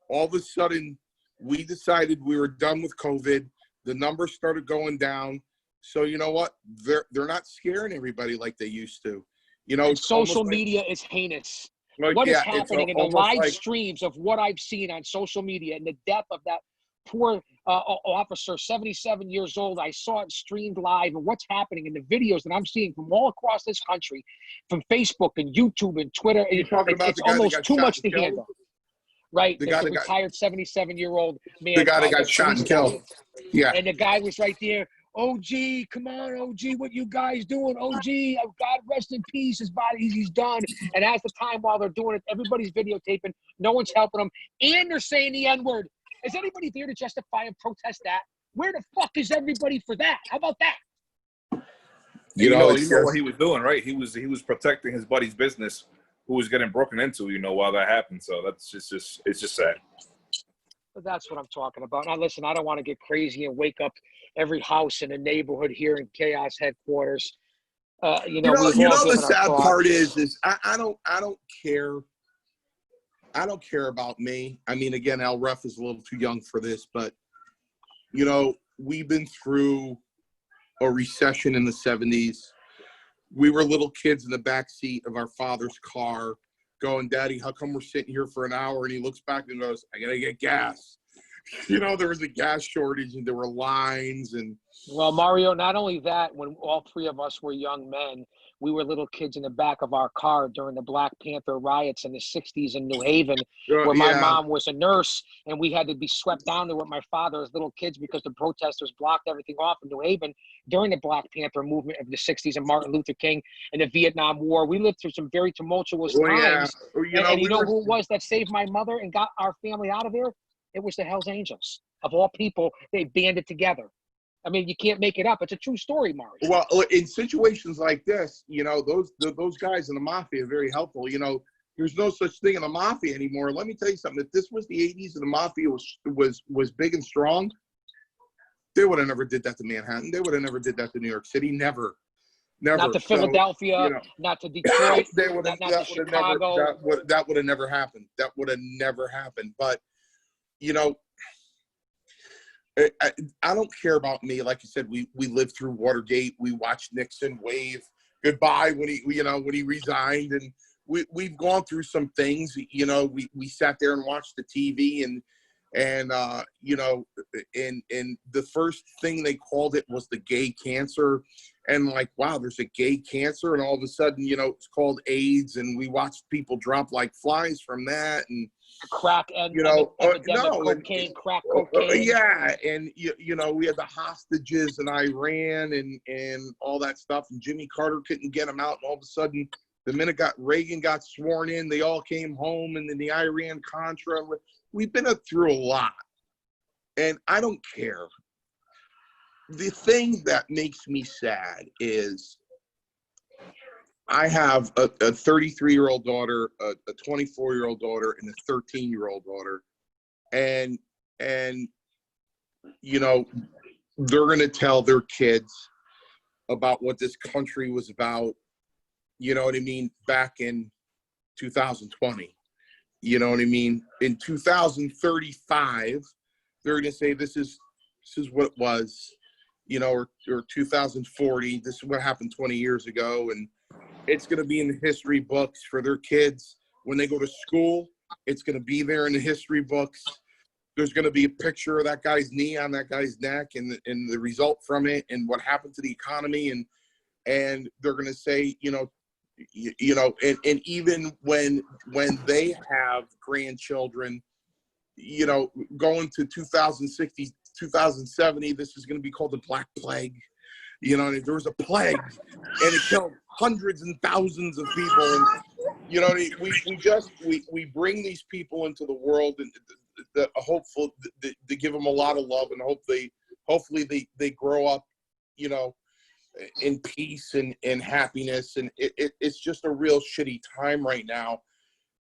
All of a sudden, we decided we were done with COVID. The numbers started going down. So you know what? They're not scaring everybody like they used to. And social media is heinous. What is happening in the live streams of what I've seen on social media and the death of that poor officer, 77 years old. I saw it streamed live, and what's happening in the videos that I'm seeing from all across this country, from Facebook and YouTube and Twitter. It's almost too much to handle. Right, the retired 77-year-old man. The guy that got shot and killed. Yeah. And the guy was right there OG, come on, OG, what you guys doing? OG, God rest in peace. His body, he's done. And as the time while they're doing it, everybody's videotaping. No one's helping them. And they're saying the N-word. Is anybody there to justify and protest that? Where the fuck is everybody for that? How about that? You know what he was doing, right? He was protecting his buddy's business, who was getting broken into, while that happened. So that's it's just sad. But that's what I'm talking about. Now, listen, I don't want to get crazy and wake up every house in the neighborhood here in Chaos headquarters. The sad part is I don't care. I don't care about me. I mean, again, Al Ref is a little too young for this, but we've been through a recession in the 70s. We were little kids in the back seat of our father's car going, Daddy, how come we're sitting here for an hour? And he looks back and goes, I gotta get gas. There was a gas shortage and there were lines. And well, Mario, not only that, when all three of us were young men, we were little kids in the back of our car during the Black Panther riots in the 60s in New Haven, where my mom was a nurse, and we had to be swept down there with my father as little kids because the protesters blocked everything off in New Haven during the Black Panther movement of the 60s and Martin Luther King and the Vietnam War. We lived through some very tumultuous times. And you know who it was that saved my mother and got our family out of there? It was the Hells Angels. Of all people, they banded together. I mean, you can't make it up. It's a true story, Mario. Well, in situations like this, those guys in the mafia are very helpful. There's no such thing in the mafia anymore. Let me tell you something. If this was the 80s and the mafia was big and strong, they would have never did that to Manhattan. They would have never did that to New York City. Never. Not to Philadelphia, not to Detroit, not to Chicago. That would have never happened. That would have never happened. But, I don't care about me. Like you said, we lived through Watergate. We watched Nixon wave goodbye when he resigned, and we've gone through some things. We sat there and watched the TV, and the first thing they called it was the gay cancer, and like, wow, there's a gay cancer, and all of a sudden, it's called AIDS, and we watched people drop like flies from that, and crack and cocaine, crack cocaine. Yeah, and we had the hostages in Iran and all that stuff, and Jimmy Carter couldn't get them out, and all of a sudden, the minute Reagan got sworn in, they all came home, and then the Iran Contra. We've been through a lot, and I don't care. The thing that makes me sad is I have a 33-year-old daughter, a 24-year-old daughter, and a 13-year-old daughter. And they're going to tell their kids about what this country was about, back in 2020. You know what I mean? In 2035, they're going to say this is what it was, or 2040, this is what happened 20 years ago, and it's going to be in the history books for their kids. When they go to school, it's going to be there in the history books. There's going to be a picture of that guy's knee on that guy's neck and the result from it and what happened to the economy. And they're going to say, and even when they have grandchildren, going to 2060, 2070, this is going to be called the Black Plague. And there was a plague, and it killed hundreds and thousands of people. And we bring these people into the world, and hopeful to give them a lot of love, and hopefully they grow up, in peace and happiness. And it's just a real shitty time right now.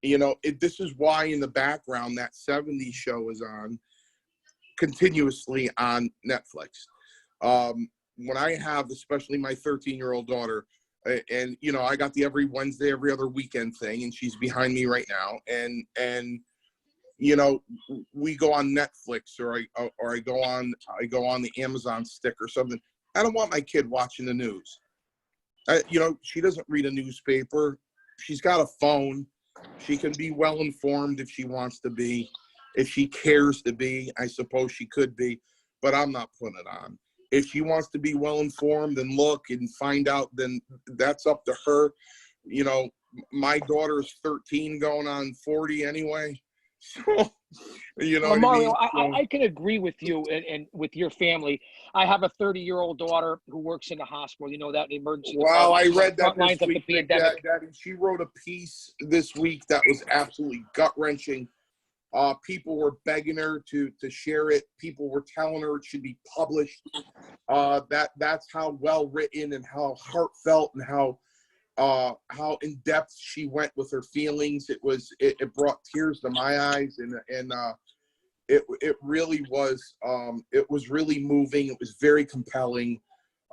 This is why in the background that 70s show is on continuously on Netflix. When I have, especially my 13-year-old daughter, and I got the every Wednesday, every other weekend thing, and she's behind me right now, and we go on Netflix or I go on the Amazon stick or something. I don't want my kid watching the news. She doesn't read a newspaper. She's got a phone. She can be well informed if she wants to be. If she cares to be, I suppose she could be, but I'm not putting it on. If she wants to be well informed and look and find out, then that's up to her. My daughter's 13 going on 40 anyway. So You know Well, what I Mario, mean? I can agree with you and with your family. I have a 30-year-old daughter who works in the hospital. You know that, in the emergency Well, I department, read that front this lines of the week, Big pandemic. Daddy. She wrote a piece this week that was absolutely gut-wrenching. People were begging her to share it. People were telling her it should be published. That's how well written and how heartfelt and how in depth she went with her feelings. It brought tears to my eyes, and it really was. It was really moving. It was very compelling.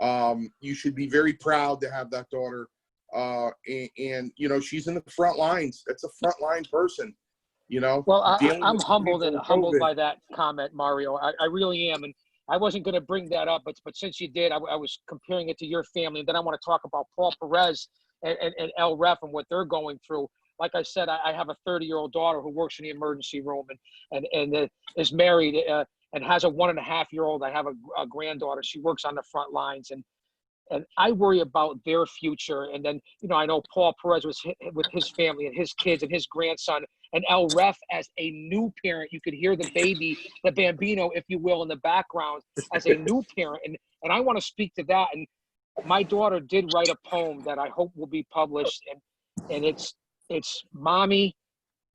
You should be very proud to have that daughter. And you know, she's in the front lines. That's a frontline person. You know, Well, dealing I'm with humbled people and with humbled COVID. by that comment, Mario. I really am, and I wasn't going to bring that up, but since you did, I was comparing it to your family, and then I want to talk about Paul Perez and El Ref and what they're going through. Like I said, I have a 30-year-old daughter who works in the emergency room and is married and has a 1.5-year-old. I have a granddaughter. She works on the front lines, and I worry about their future. And then, you know, I know Paul Perez was with his family and his kids and his grandson, and El Ref as a new parent. You could hear the baby, the Bambino, if you will, in the background as a new parent. And I want to speak to that. And my daughter did write a poem that I hope will be published. And it's Mommy,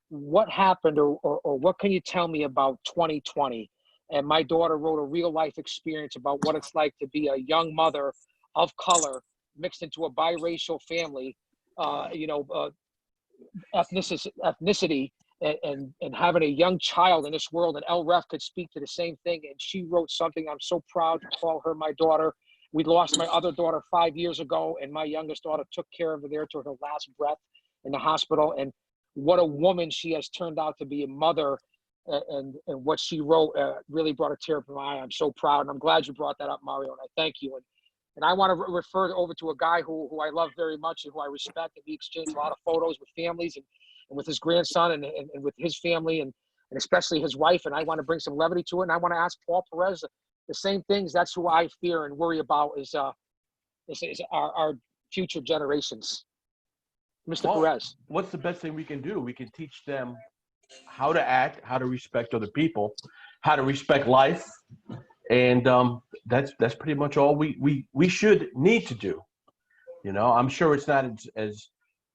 what happened or what can you tell me about 2020? And my daughter wrote a real life experience about what it's like to be a young mother of color mixed into a biracial family, ethnicity, and having a young child in this world. And El Ref could speak to the same thing. And she wrote something. I'm so proud to call her my daughter. We lost my other daughter 5 years ago, and my youngest daughter took care of her there to her last breath in the hospital. And what a woman she has turned out to be, a mother. And what she wrote really brought a tear to my eye. I'm so proud, and I'm glad you brought that up, Mario, and I thank you. And I want to refer over to a guy who I love very much and who I respect, and we exchange a lot of photos with families and with his grandson and with his family and especially his wife. And I want to bring some levity to it. And I want to ask Paul Perez the same things. That's who I fear and worry about is our future generations. Mr. Perez. What's the best thing we can do? We can teach them how to act, how to respect other people, how to respect life, and that's pretty much all we should need to do. You know, I'm sure it's not as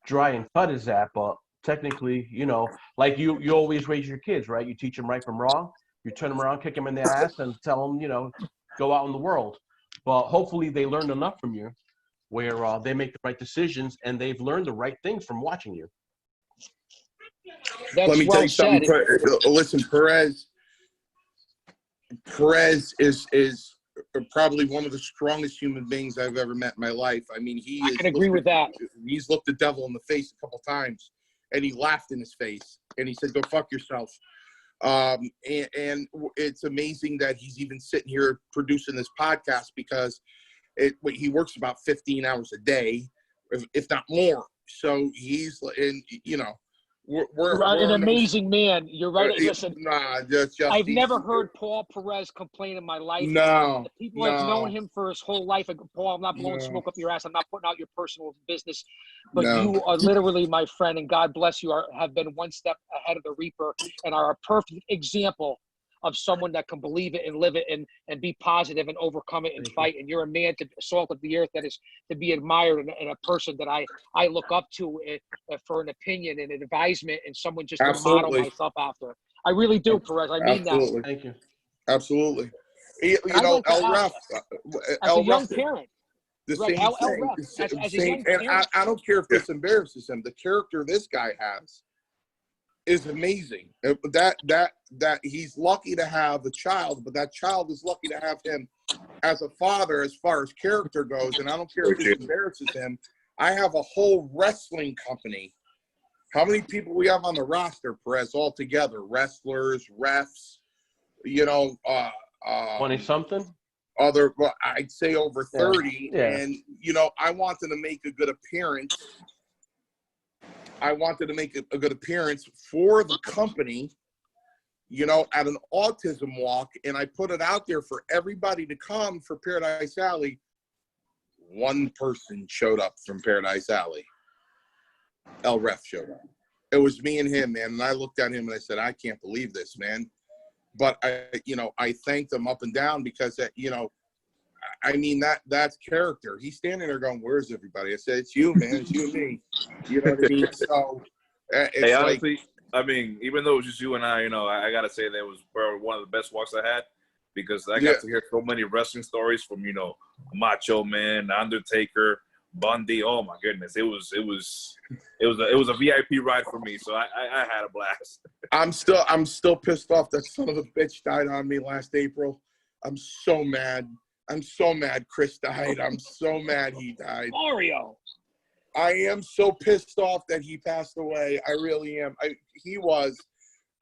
dry and cut as that, but technically, you know, like you always raise your kids, right? You teach them right from wrong. You turn them around, kick them in the ass, and tell them, you know, go out in the world. But hopefully, they learned enough from you where they make the right decisions and they've learned the right things from watching you. That's Let me tell you something. Listen, Perez is probably one of the strongest human beings I've ever met in my life. I mean, I can agree with that. He's looked the devil in the face a couple times, and he laughed in his face, and he said, "Go fuck yourself." And it's amazing that he's even sitting here producing this podcast because he works about 15 hours a day, if not more. So he's, and you know, we're an amazing man. You're right. Listen, I've never heard Paul Perez complain in my life. No, people have known him for his whole life. Paul, I'm not blowing smoke up your ass. I'm not putting out your personal business, but you are literally my friend, and God bless you. Have been one step ahead of the Reaper, and are a perfect example of someone that can believe it and live it and be positive and overcome it and fight. And you're a man to salt of the earth that is to be admired, and a person that I look up to for an opinion and an advisement and someone just to model myself after. I really do, Perez. I mean that. Thank you. Absolutely. You know, El Ref. As a young parent. The same thing. As a young parent. And I don't care if this embarrasses him. The character this guy has is amazing. That he's lucky to have a child, but that child is lucky to have him as a father as far as character goes. And I don't care if this embarrasses him. I have a whole wrestling company. How many people we have on the roster, Perez, all together? Wrestlers, refs, you know, 20-something? I'd say over 30. Yeah. And, you know, I wanted to make a good appearance. I wanted to make a good appearance for the company, you know, at an autism walk. And I put it out there for everybody to come for Paradise Alley. One person showed up from Paradise Alley. El Ref showed up. It was me and him, man. And I looked at him and I said, I can't believe this, man. but I thanked him up and down because I mean, that's character. He's standing there going, "Where's everybody?" I said, "It's you, man. It's you and me." You know what I mean? So it's Hey, honestly, I mean, even though it was just you and I I gotta say that was probably one of the best walks I had because I got to hear so many wrestling stories from Macho Man, Undertaker, Bundy. Oh my goodness, it was a VIP ride for me. So I had a blast. I'm still pissed off that son of a bitch died on me last April. I'm so mad. I'm so mad Chris died. I'm so mad he died. Mario. I am so pissed off that he passed away. I really am.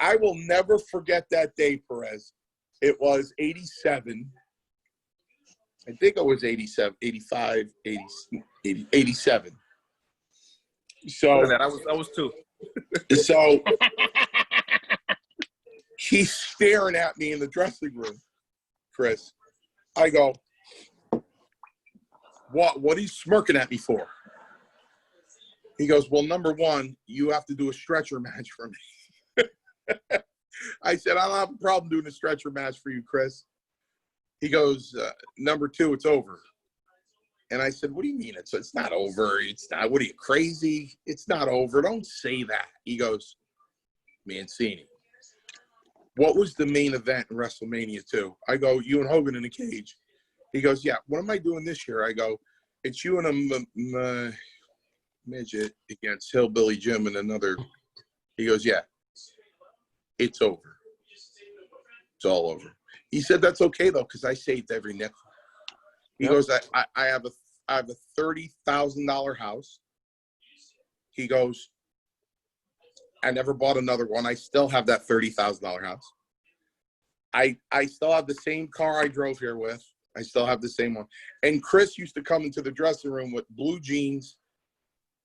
I will never forget that day, Perez. It was 87. I think it was 87, 85, 80, 87. So I was too. So he's staring at me in the dressing room, Chris. I go, what are you smirking at me for? He goes, well, number one, you have to do a stretcher match for me. I said, I don't have a problem doing a stretcher match for you, Chris. He goes, number two, it's over. And I said, what do you mean it's not over? It's not. What are you, crazy? It's not over. Don't say that. He goes, Mancini. What was the main event in WrestleMania 2? I go, you and Hogan in a cage. He goes, yeah, what am I doing this year? I go, it's you and a midget against Hillbilly Jim and another. He goes, yeah, it's over. It's all over. He said, that's okay, though, because I saved every nickel. He goes, I have a $30,000 house. He goes, I never bought another one. I still have that $30,000 house. I still have the same car I drove here with. I still have the same one. And Chris used to come into the dressing room with blue jeans,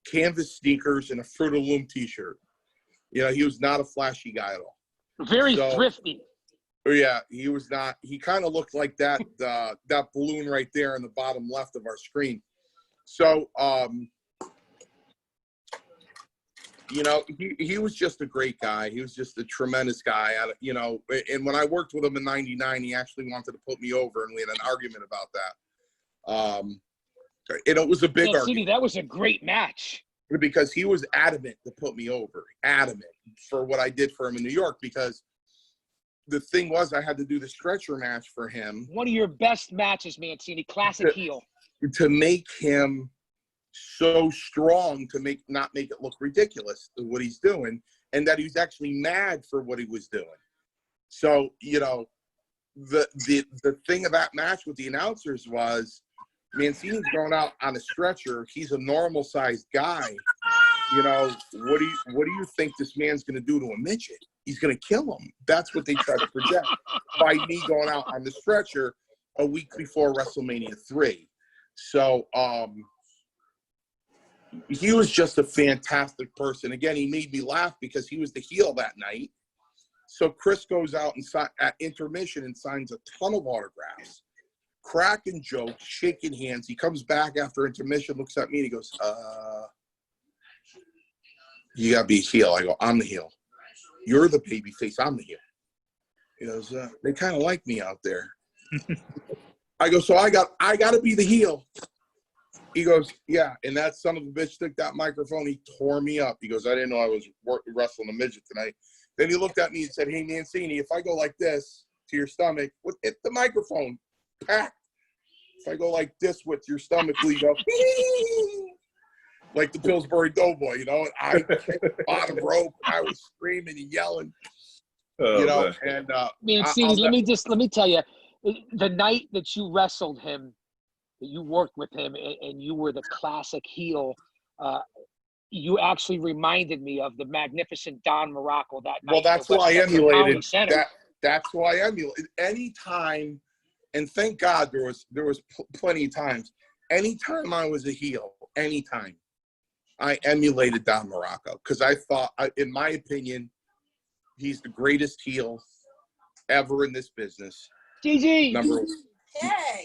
canvas sneakers, and a Fruit of Loom t-shirt. He was not a flashy guy at all. Very thrifty. Yeah, he was not. He kind of looked like that that balloon right there in the bottom left of our screen. So, he was just a great guy. He was just a tremendous guy. And when I worked with him in '99, he actually wanted to put me over, and we had an argument about that. And it was a big argument. That was a great match. Because he was adamant to put me over, adamant for what I did for him in New York, because the thing was I had to do the stretcher match for him. One of your best matches, Mancini, classic heel. To make him so strong, to not make it look ridiculous what he's doing, and that he was actually mad for what he was doing. So, the thing of that match with the announcers was Mancini's going out on a stretcher. He's a normal sized guy. What do you think this man's going to do to a midget? He's going to kill him. That's what they try to project by me going out on the stretcher a week before WrestleMania 3. So he was just a fantastic person. Again, he made me laugh because he was the heel that night. So Chris goes out and at intermission and signs a ton of autographs, cracking jokes, shaking hands. He comes back after intermission, looks at me, and he goes, you got to be a heel. I go, I'm the heel. You're the baby face. I'm the heel. He goes, they kind of like me out there. I go, so I got to be the heel. He goes, yeah. And that son of a bitch took that microphone. He tore me up. He goes, I didn't know I was wrestling a midget tonight. Then he looked at me and said, hey, Mancini, if I go like this to your stomach, hit the microphone, packed. If I go like this with your stomach, will you go, like the Pillsbury Doughboy, and I kicked the bottom rope. I was screaming and yelling, man. and Mancini, let me tell you, the night that you wrestled him, that you worked with him, and you were the classic heel, you actually reminded me of the magnificent Don Morocco that night. Well, that's who I emulated. That's who I emulated. Anytime, and thank God there was plenty of times. Anytime I was a heel, anytime, I emulated Don Morocco because I thought, in my opinion, he's the greatest heel ever in this business. GG.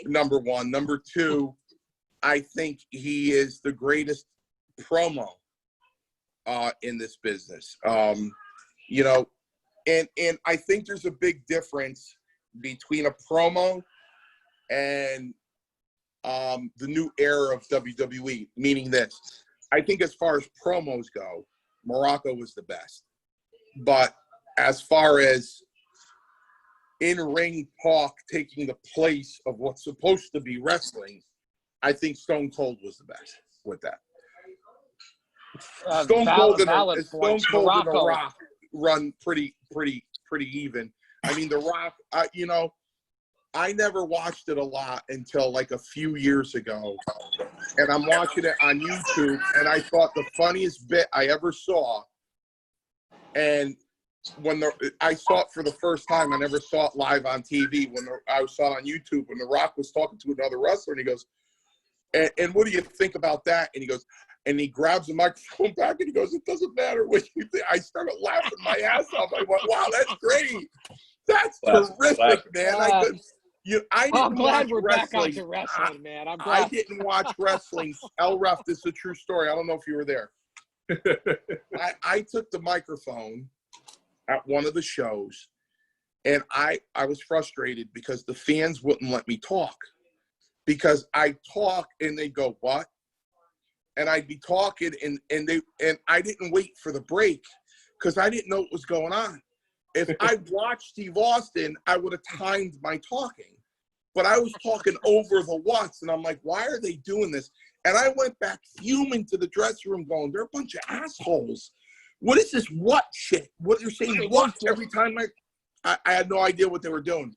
Number one. Number two, I think he is the greatest promo in this business. And I think there's a big difference between a promo and the new era of WWE, meaning this. I think as far as promos go, Morocco was the best. But as far as in-ring talk taking the place of what's supposed to be wrestling, I think Stone Cold was the best with that. Stone Cold and The Rock run pretty even. I mean, The Rock, I never watched it a lot until like a few years ago, and I'm watching it on YouTube, and I thought the funniest bit I ever saw, and when I saw it for the first time, I never saw it live on TV. I saw it on YouTube when The Rock was talking to another wrestler, and he goes, and what do you think about that? And he goes, and he grabs the microphone back, and he goes, it doesn't matter what you think. I started laughing my ass off. I went, wow, that's great. That's terrific, man. I'm glad we're back onto wrestling, man. I'm glad. I didn't watch wrestling. Ref, this is a true story. I don't know if you were there. I took the microphone at one of the shows, and I was frustrated because the fans wouldn't let me talk. Because I talk and they go, what? And I'd be talking and I didn't wait for the break because I didn't know what was going on. If I watched Steve Austin, I would have timed my talking. But I was talking over the what's, and I'm like, why are they doing this? And I went back fuming to the dressing room going, they're a bunch of assholes. What is this what shit? What you're saying what every time I had no idea what they were doing.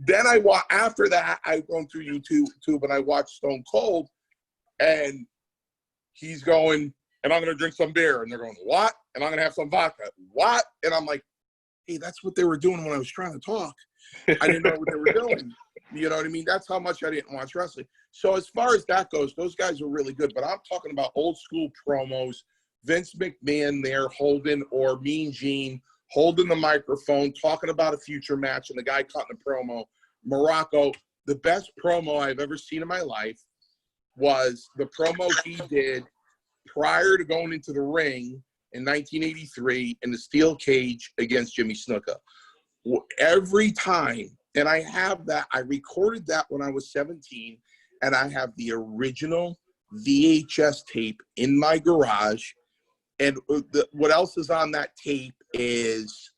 Then after that, I went through YouTube and I watched Stone Cold, and he's going, and I'm going to drink some beer. And they're going, what? And I'm going to have some vodka. What? And I'm like, hey, that's what they were doing when I was trying to talk. I didn't know what they were doing. You know what I mean? That's how much I didn't watch wrestling. So as far as that goes, those guys are really good. But I'm talking about old school promos. Vince McMahon there holding, or Mean Gene holding the microphone, talking about a future match, and the guy cutting a promo. Morocco, the best promo I've ever seen in my life was the promo he did prior to going into the ring in 1983 in the steel cage against Jimmy Snuka. Every time, and I have that, I recorded that when I was 17, and I have the original VHS tape in my garage. And what else is on that tape is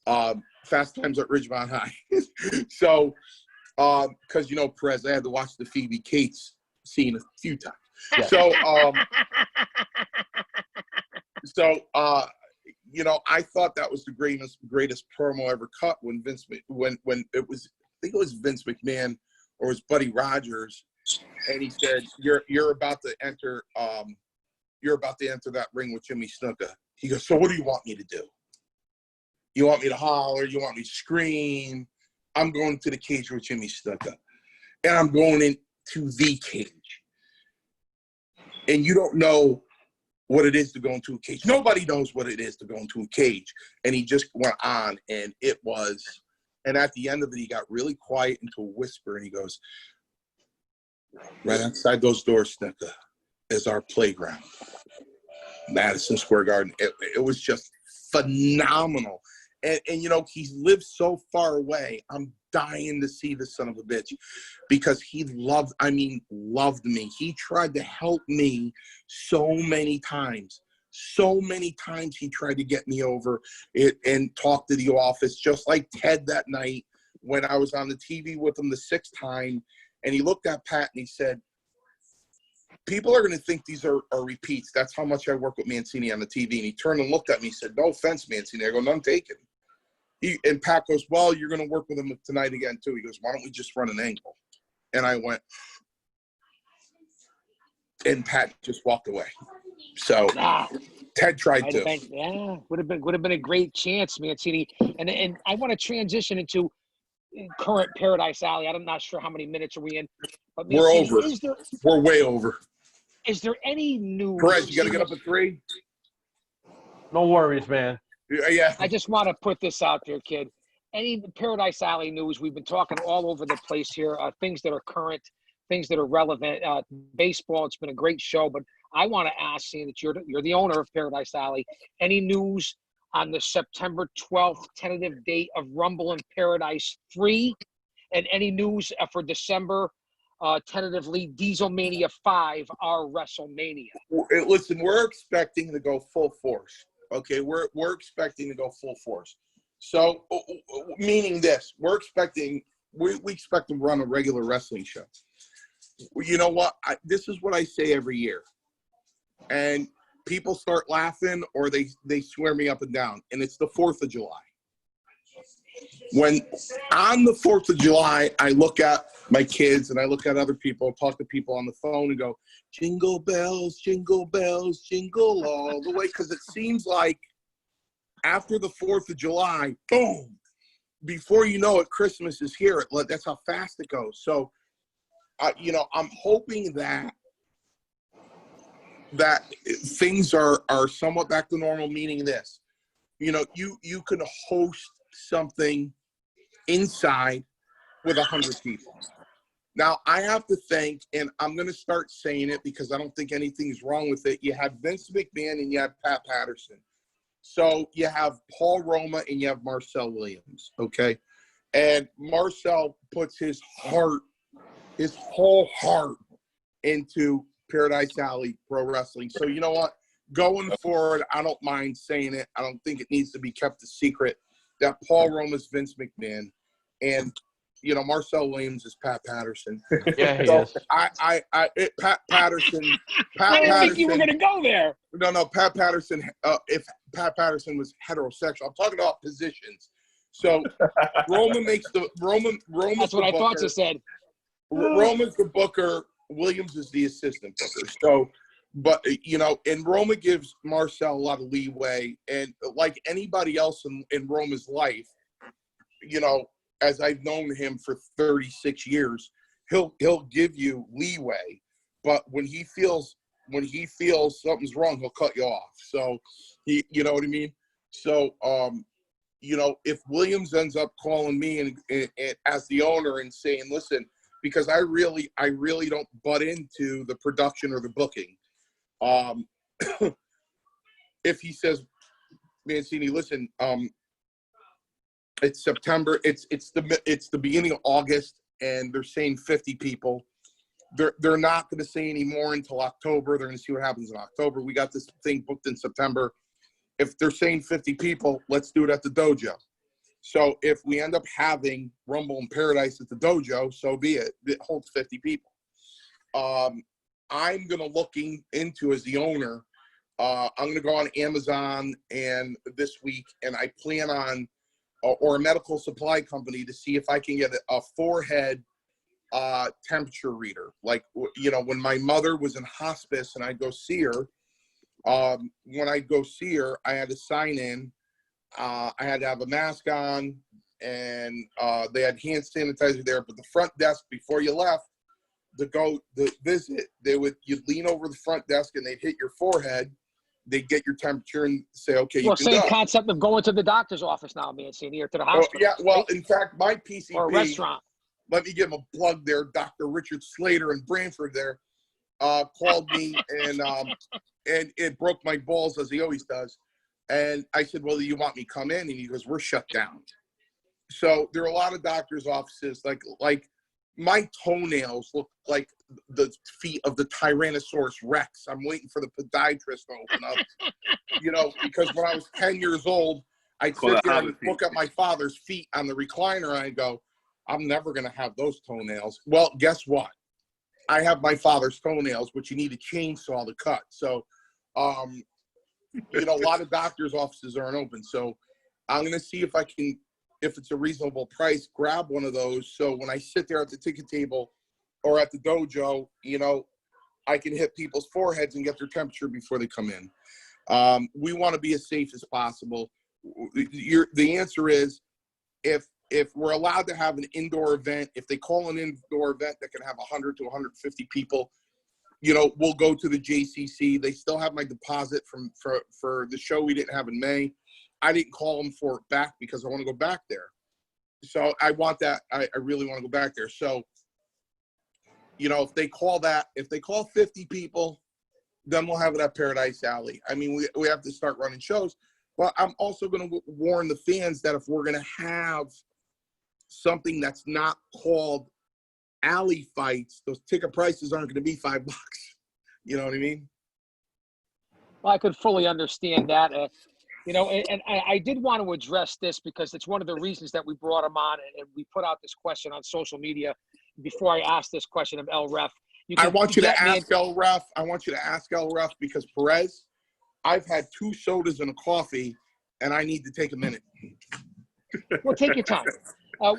Fast Times at Ridgemont High. So, because, Perez, I had to watch the Phoebe Cates scene a few times. Yeah. I thought that was the greatest promo ever cut when it was, I think it was Vince McMahon or it was Buddy Rogers, and he said, "You're about to enter that ring with Jimmy Snuka." He goes, "So what do you want me to do? You want me to holler? You want me to scream?" I'm going to the cage with Jimmy Snuka, and I'm going into the cage. And you don't know what it is to go into a cage. Nobody knows what it is to go into a cage. And he just went on, and and at the end of it, he got really quiet into a whisper, and he goes, "Right outside those doors, Snuka, is our playground, Madison Square Garden." It was just phenomenal. And he's lived so far away. I'm dying to see this son of a bitch because he loved me. He tried to help me so many times. So many times he tried to get me over it and talk to the office, just like Ted that night when I was on the TV with him the 6th time. And he looked at Pat and he said, "People are going to think these are repeats. That's how much I work with Mancini on the TV." And he turned and looked at me and said, "No offense, Mancini." I go, "None taken." And Pat goes, "Well, you're going to work with him tonight again, too." He goes, "Why don't we just run an angle?" And I went, and Pat just walked away. So Ted tried to. Would have been a great chance, Mancini. And I want to transition into current Paradise Alley. I'm not sure how many minutes are we in, but Mancini, we're over. We're way over. Is there any news? Perez, you got to get up at 3. No worries, man. Yeah. I just want to put this out there, kid. Any Paradise Alley news? We've been talking all over the place here. Things that are current, things that are relevant. Baseball. It's been a great show, but I want to ask, seeing that you're the owner of Paradise Alley, any news on the September 12th tentative date of Rumble in Paradise 3. And any news for December, tentatively, Dieselmania 5, our WrestleMania. Listen, we're expecting to go full force. Okay, we're expecting to go full force. So, meaning this, we expect to run a regular wrestling show. You know what? This is what I say every year, and people start laughing or they swear me up and down. And it's the 4th of July. When on the 4th of July, I look at my kids and I look at other people, talk to people on the phone and go, jingle bells, jingle all the way. Because it seems like after the 4th of July, boom, before you know it, Christmas is here. That's how fast it goes. So, I'm hoping that things are somewhat back to normal, meaning this. You can host something inside with 100 people. Now, I have to think, and I'm going to start saying it because I don't think anything's wrong with it. You have Vince McMahon and you have Pat Patterson. So you have Paul Roma and you have Marcel Williams, okay? And Marcel puts his whole heart into Paradise Alley Pro Wrestling. So you know what? Going forward, I don't mind saying it. I don't think it needs to be kept a secret that Paul Roma's Vince McMahon and, Marcel Williams is Pat Patterson. Yeah, he So is. Pat Patterson. I didn't think you were going to go there. No, Pat Patterson. If Pat Patterson was heterosexual, I'm talking about positions. So Roman makes the Roman. That's what I thought you said. Roman's the booker. Williams is the assistant booker. So, but and Roma gives Marcel a lot of leeway, and like anybody else in Roma's life, as I've known him for 36 years, he'll give you leeway, but when he feels something's wrong, he'll cut you off. So you know what I mean? So if Williams ends up calling me and as the owner and saying, listen, because I really don't butt into the production or the booking. If he says, Mancini, listen, it's September, it's the beginning of August, and they're saying 50 people. They're not going to say any more until October. They're going to see what happens in October. We got this thing booked in September. If they're saying 50 people, let's do it at the dojo. So if we end up having Rumble in Paradise at the dojo, so be it. It holds 50 people. I'm going to look into, as the owner, I'm going to go on Amazon and this week, and I plan on, or a medical supply company, to see if I can get a forehead temperature reader. Like, when my mother was in hospice and I'd go see her, when I'd go see her, I had to sign in. I had to have a mask on, and they had hand sanitizer there. But the front desk, before you left the visit, you'd lean over the front desk and they'd hit your forehead. They'd get your temperature and say, okay, you can go. Same concept of going to the doctor's office now, Mancini, or to the hospital. Yeah, well, in fact, my PCP, or a restaurant. Let me give him a plug there. Dr. Richard Slater in Branford there called me and it broke my balls, as he always does. And I said, well, do you want me to come in? And he goes, we're shut down. So there are a lot of doctors' offices, like my toenails look like the feet of the Tyrannosaurus Rex. I'm waiting for the podiatrist to open up, because when I was 10 years old, I'd sit there and look at my father's feet on the recliner and I'd go, I'm never going to have those toenails. Well, guess what? I have my father's toenails, but you need a chainsaw to cut. So, a lot of doctors' offices aren't open. So I'm going to see if I can, if it's a reasonable price, grab one of those. So when I sit there at the ticket table or at the dojo, I can hit people's foreheads and get their temperature before they come in. We want to be as safe as possible. The answer is, if we're allowed to have an indoor event, if they call an indoor event that can have 100 to 150 people, we'll go to the JCC. They still have my deposit for the show we didn't have in May. I didn't call them for it back because I want to go back there. So I want that. I really want to go back there. So, if they call 50 people, then we'll have it at Paradise Alley. I mean, we have to start running shows. Well, I'm also going to warn the fans that if we're going to have something that's not called alley fights, those ticket prices aren't going to be $5. You know what I mean? Well, I could fully understand that. And I did want to address this because it's one of the reasons that we brought him on, and we put out this question on social media. Before I ask this question of El Ref, I want you to ask El Ref. I want you to ask El Ref because Perez, I've had 2 sodas and a coffee, and I need to take a minute. Well, take your time.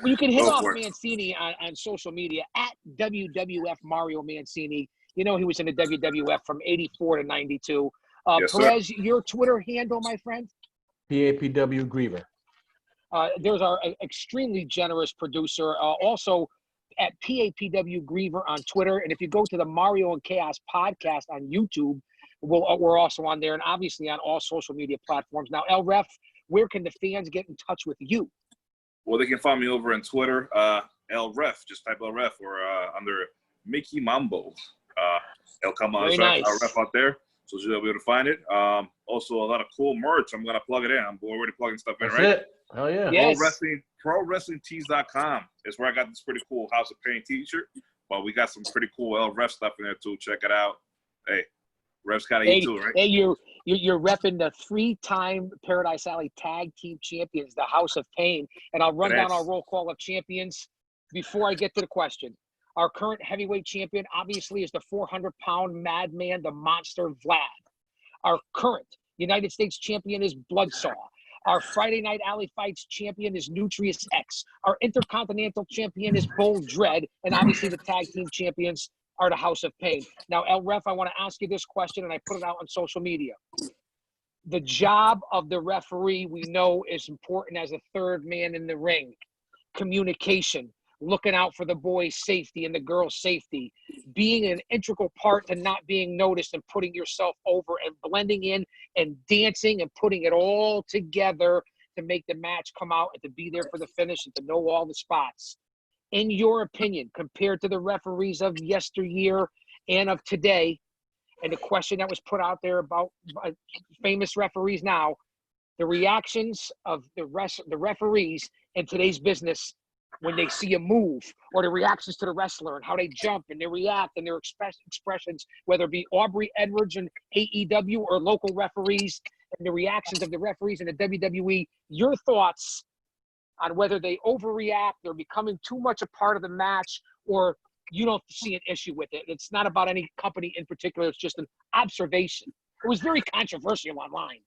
You can hit off Mancini on social media at WWF Mario Mancini. You know he was in the WWF from 84 to 92. Yes, Perez, your Twitter handle, my friend? PAPW Griever. There's our extremely generous producer. Also at PAPW Griever on Twitter. And if you go to the Mario and Chaos podcast on YouTube, we're also on there and obviously on all social media platforms. Now, El Ref, where can the fans get in touch with you? Well, they can find me over on Twitter, El Ref. Just type El Ref or under Mickey Mambo. El Camaz, Very nice. El Ref out there. So you'll be able to find it. Also, a lot of cool merch. I'm going to plug it in. I'm already plugging stuff in, That's right? it. Hell yeah. Yes. ProWrestlingTees.com is where I got this pretty cool House of Pain t-shirt. But we got some pretty cool El Ref stuff in there, too. Check it out. Hey, Ref's got to eat, too, right? Hey, you're repping the 3-time Paradise Alley Tag Team Champions, the House of Pain. And I'll run down our roll call of champions before I get to the question. Our current heavyweight champion, obviously, is the 400-pound madman, the monster Vlad. Our current United States champion is Bloodsaw. Our Friday Night Alley Fights champion is Nutrius X. Our Intercontinental champion is Bull Dread. And obviously, the tag team champions are the House of Pain. Now, El Ref, I want to ask you this question, and I put it out on social media. The job of the referee, we know, is important as a third man in the ring. Communication. Looking out for the boys' safety and the girls' safety, being an integral part to not being noticed and putting yourself over and blending in and dancing and putting it all together to make the match come out and to be there for the finish and to know all the spots. In your opinion, compared to the referees of yesteryear and of today, and the question that was put out there about famous referees now, the reactions of the referees in today's business when they see a move, or the reactions to the wrestler and how they jump and they react and their expressions, whether it be Aubrey Edwards and AEW or local referees and the reactions of the referees in the WWE, your thoughts on whether they overreact, they're becoming too much a part of the match, or you don't see an issue with it. It's not about any company in particular. It's just an observation. It was very controversial online.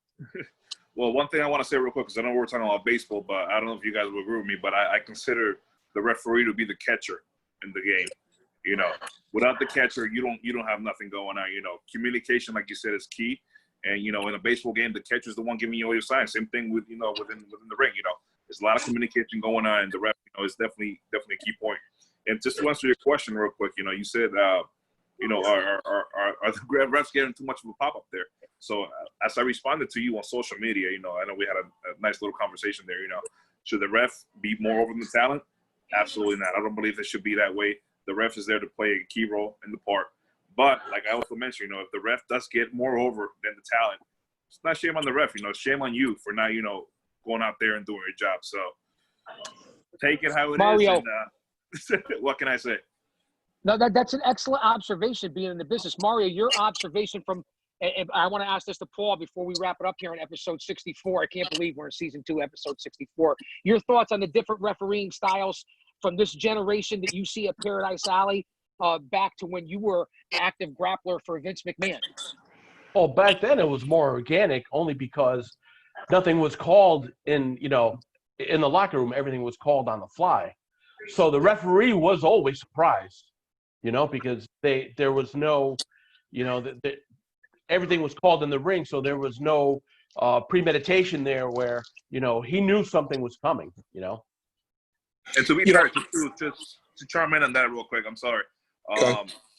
Well, one thing I want to say real quick, because I know we're talking about baseball, but I don't know if you guys will agree with me, but I consider the referee to be the catcher in the game. You know, without the catcher, you don't have nothing going on. You know, communication, like you said, is key. And, you know, in a baseball game, the catcher's the one giving you all your signs. Same thing with, you know, within the ring, you know. There's a lot of communication going on, and the ref, you know, is definitely a key point. And just to answer your question real quick, you know, you said, you know, are the refs getting too much of a pop-up there? So as I responded to you on social media, you know, I know we had a nice little conversation there, you know. Should the ref be more over the talent? Absolutely not. I don't believe it should be that way. The ref is there to play a key role in the part. But like I also mentioned, you know, if the ref does get more over than the talent, it's not shame on the ref, you know, shame on you for not, you know, going out there and doing your job. So take it how it Mario. is. And, what can I say? No, that's an excellent observation being in the business. Mario, your observation from, and I want to ask this to Paul before we wrap it up here on episode 64. I can't believe we're in season 2, episode 64. Your thoughts on the different refereeing styles from this generation that you see at Paradise Alley back to when you were active grappler for Vince McMahon? Well, back then it was more organic only because nothing was called in, you know, in the locker room. Everything was called on the fly. So the referee was always surprised, you know, because there was no, you know, everything was called in the ring. So there was no premeditation there where, you know, he knew something was coming, you know. And to be fair, to chime in on that real quick, I'm sorry.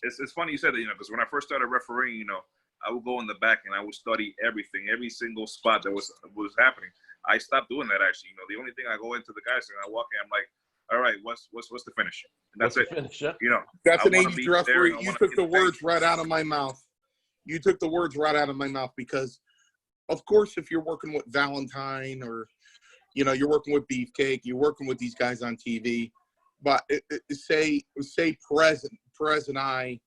It's funny you said that, you know, because when I first started refereeing, you know, I would go in the back and I would study everything, every single spot that was happening. I stopped doing that actually. You know, the only thing I go into the guys and I walk in, I'm like, all right, what's the finish? And that's it. Finish, yeah. You know, that's an 80s referee. You took the words right out of my mouth. You took the words right out of my mouth because of course, if you're working with Valentine or, you know, you're working with Beefcake, you're working with these guys on TV, but say Perez and I,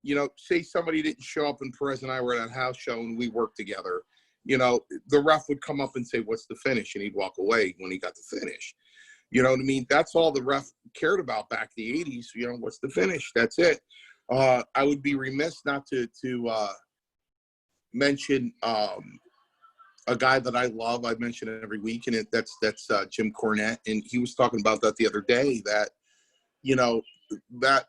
you know, say somebody didn't show up and Perez and I were at a house show and we worked together, you know, the ref would come up and say, what's the finish? And he'd walk away when he got the finish. You know what I mean? That's all the ref cared about back in the 80s. You know, what's the finish? That's it. I would be remiss not to mention a guy that I love. I mention it every week, and that's Jim Cornette. And he was talking about that the other day, that, you know,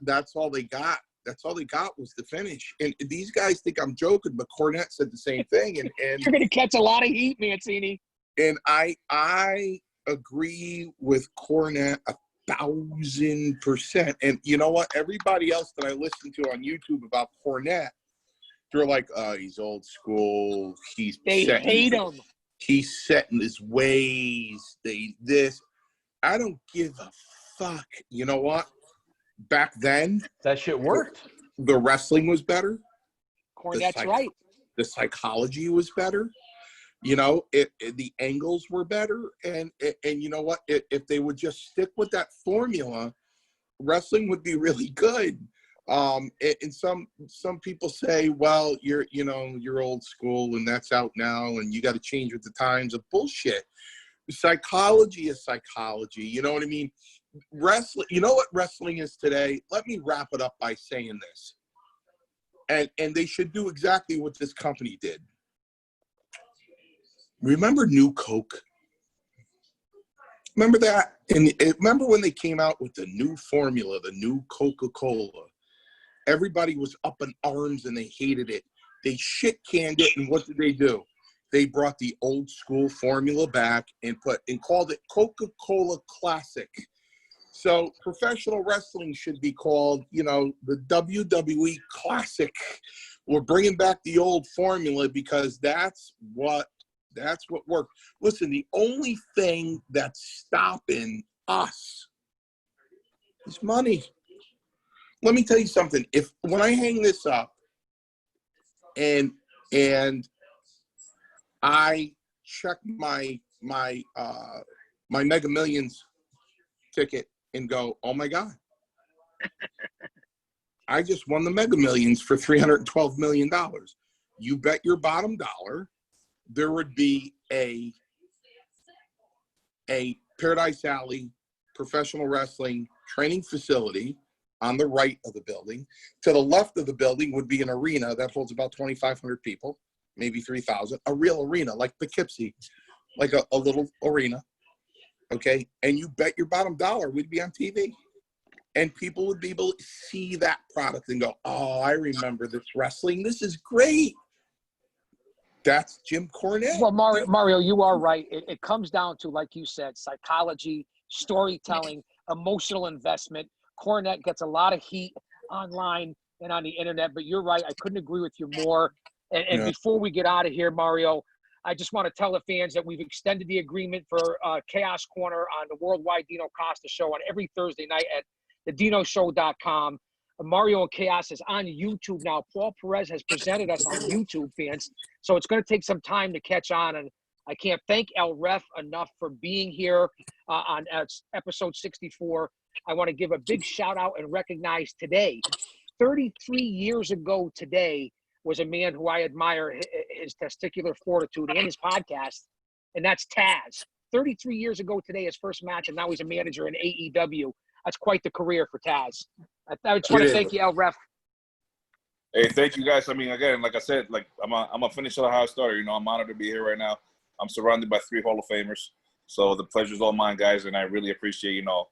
that's all they got. That's all they got was the finish. And these guys think I'm joking, but Cornette said the same thing. And You're going to catch a lot of heat, Mancini. And I agree with Cornette 1,000%. And you know what? Everybody else that I listen to on YouTube about Cornette, they're like, he's old school. They hate him. He's set in his ways. I don't give a fuck. You know what? Back then, that shit worked. The wrestling was better. Cornette's right. The psychology was better. You know, the angles were better. And you know what? If they would just stick with that formula, wrestling would be really good. And some people say, well, you're old school and that's out now and you got to change with the times. Of bullshit. Psychology is psychology. You know what I mean? Wrestling, you know what wrestling is today? Let me wrap it up by saying this. And they should do exactly what this company did. Remember New Coke? Remember that? And remember when they came out with the new formula, the new Coca-Cola? Everybody was up in arms and they hated it. They shit-canned it, and what did they do? They brought the old school formula back and called it Coca-Cola Classic. So professional wrestling should be called, you know, the WWE Classic. We're bringing back the old formula because that's what worked. Listen, the only thing that's stopping us is money. Let me tell you something. When I hang this up and I check my Mega Millions ticket and go, oh my God, I just won the Mega Millions for $312 million. You bet your bottom dollar there would be a Paradise Alley professional wrestling training facility on the right of the building. To the left of the building would be an arena that holds about 2,500 people, maybe 3,000, a real arena like Poughkeepsie, like a little arena. Okay, and you bet your bottom dollar we'd be on TV, and people would be able to see that product and go, "Oh, I remember this wrestling. This is great." That's Jim Cornette. Well, Mario, you are right. It comes down to, like you said, psychology, storytelling, emotional investment. Cornette gets a lot of heat online and on the internet, but you're right. I couldn't agree with you more. And before we get out of here, Mario, I just want to tell the fans that we've extended the agreement for Chaos Corner on the Worldwide Dino Costa Show on every Thursday night at thedinoshow.com. Mario and Chaos is on YouTube now. Paul Perez has presented us on YouTube, fans. So it's going to take some time to catch on. And I can't thank El Ref enough for being here on episode 64. I want to give a big shout out and recognize today, 33 years ago today, was a man who I admire his testicular fortitude and his podcast, and that's Taz. 33 years ago today, his first match, and now he's a manager in AEW. That's quite the career for Taz. I just want to thank you, El Ref. Hey, thank you guys. I mean, again, like I said, like I'm a finish how I started. You know, I'm honored to be here right now. I'm surrounded by 3 Hall of Famers, so the pleasure's all mine, guys, and I really appreciate, you know,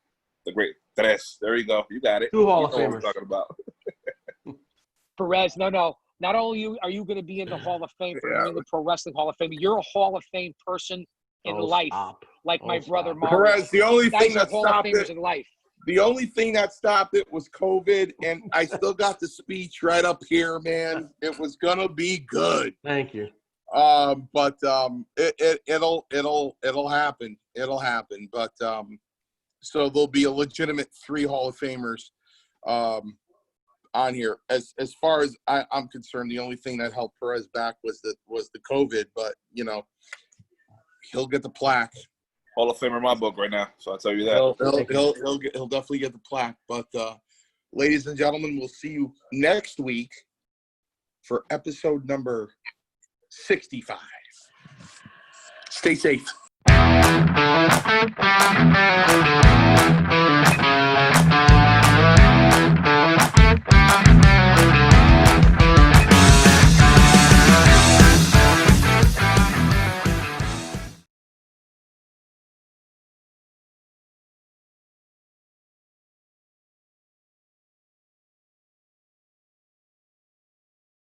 the great Tres. There you go. You got it. 2 Hall of Famers. What I'm Famers. talking about. Perez, no. Not only are you going to be in the Hall of Fame for being in the Pro Wrestling Hall of Fame, you're a Hall of Fame person in life, like my brother Mario. Perez, the only thing that Hall stopped of Famers it, in life. the only thing that stopped it was COVID, and I still got the speech right up here, man. It was gonna be good. Thank you. But it'll happen. It'll happen. But so there'll be a legitimate 3 Hall of Famers. on here. As far as I'm concerned, the only thing that held Perez back was the COVID. But you know, he'll get the plaque. Hall of Famer in my book right now, so I'll tell you that. He'll definitely get the plaque. But ladies and gentlemen, we'll see you next week for episode number 65. Stay safe.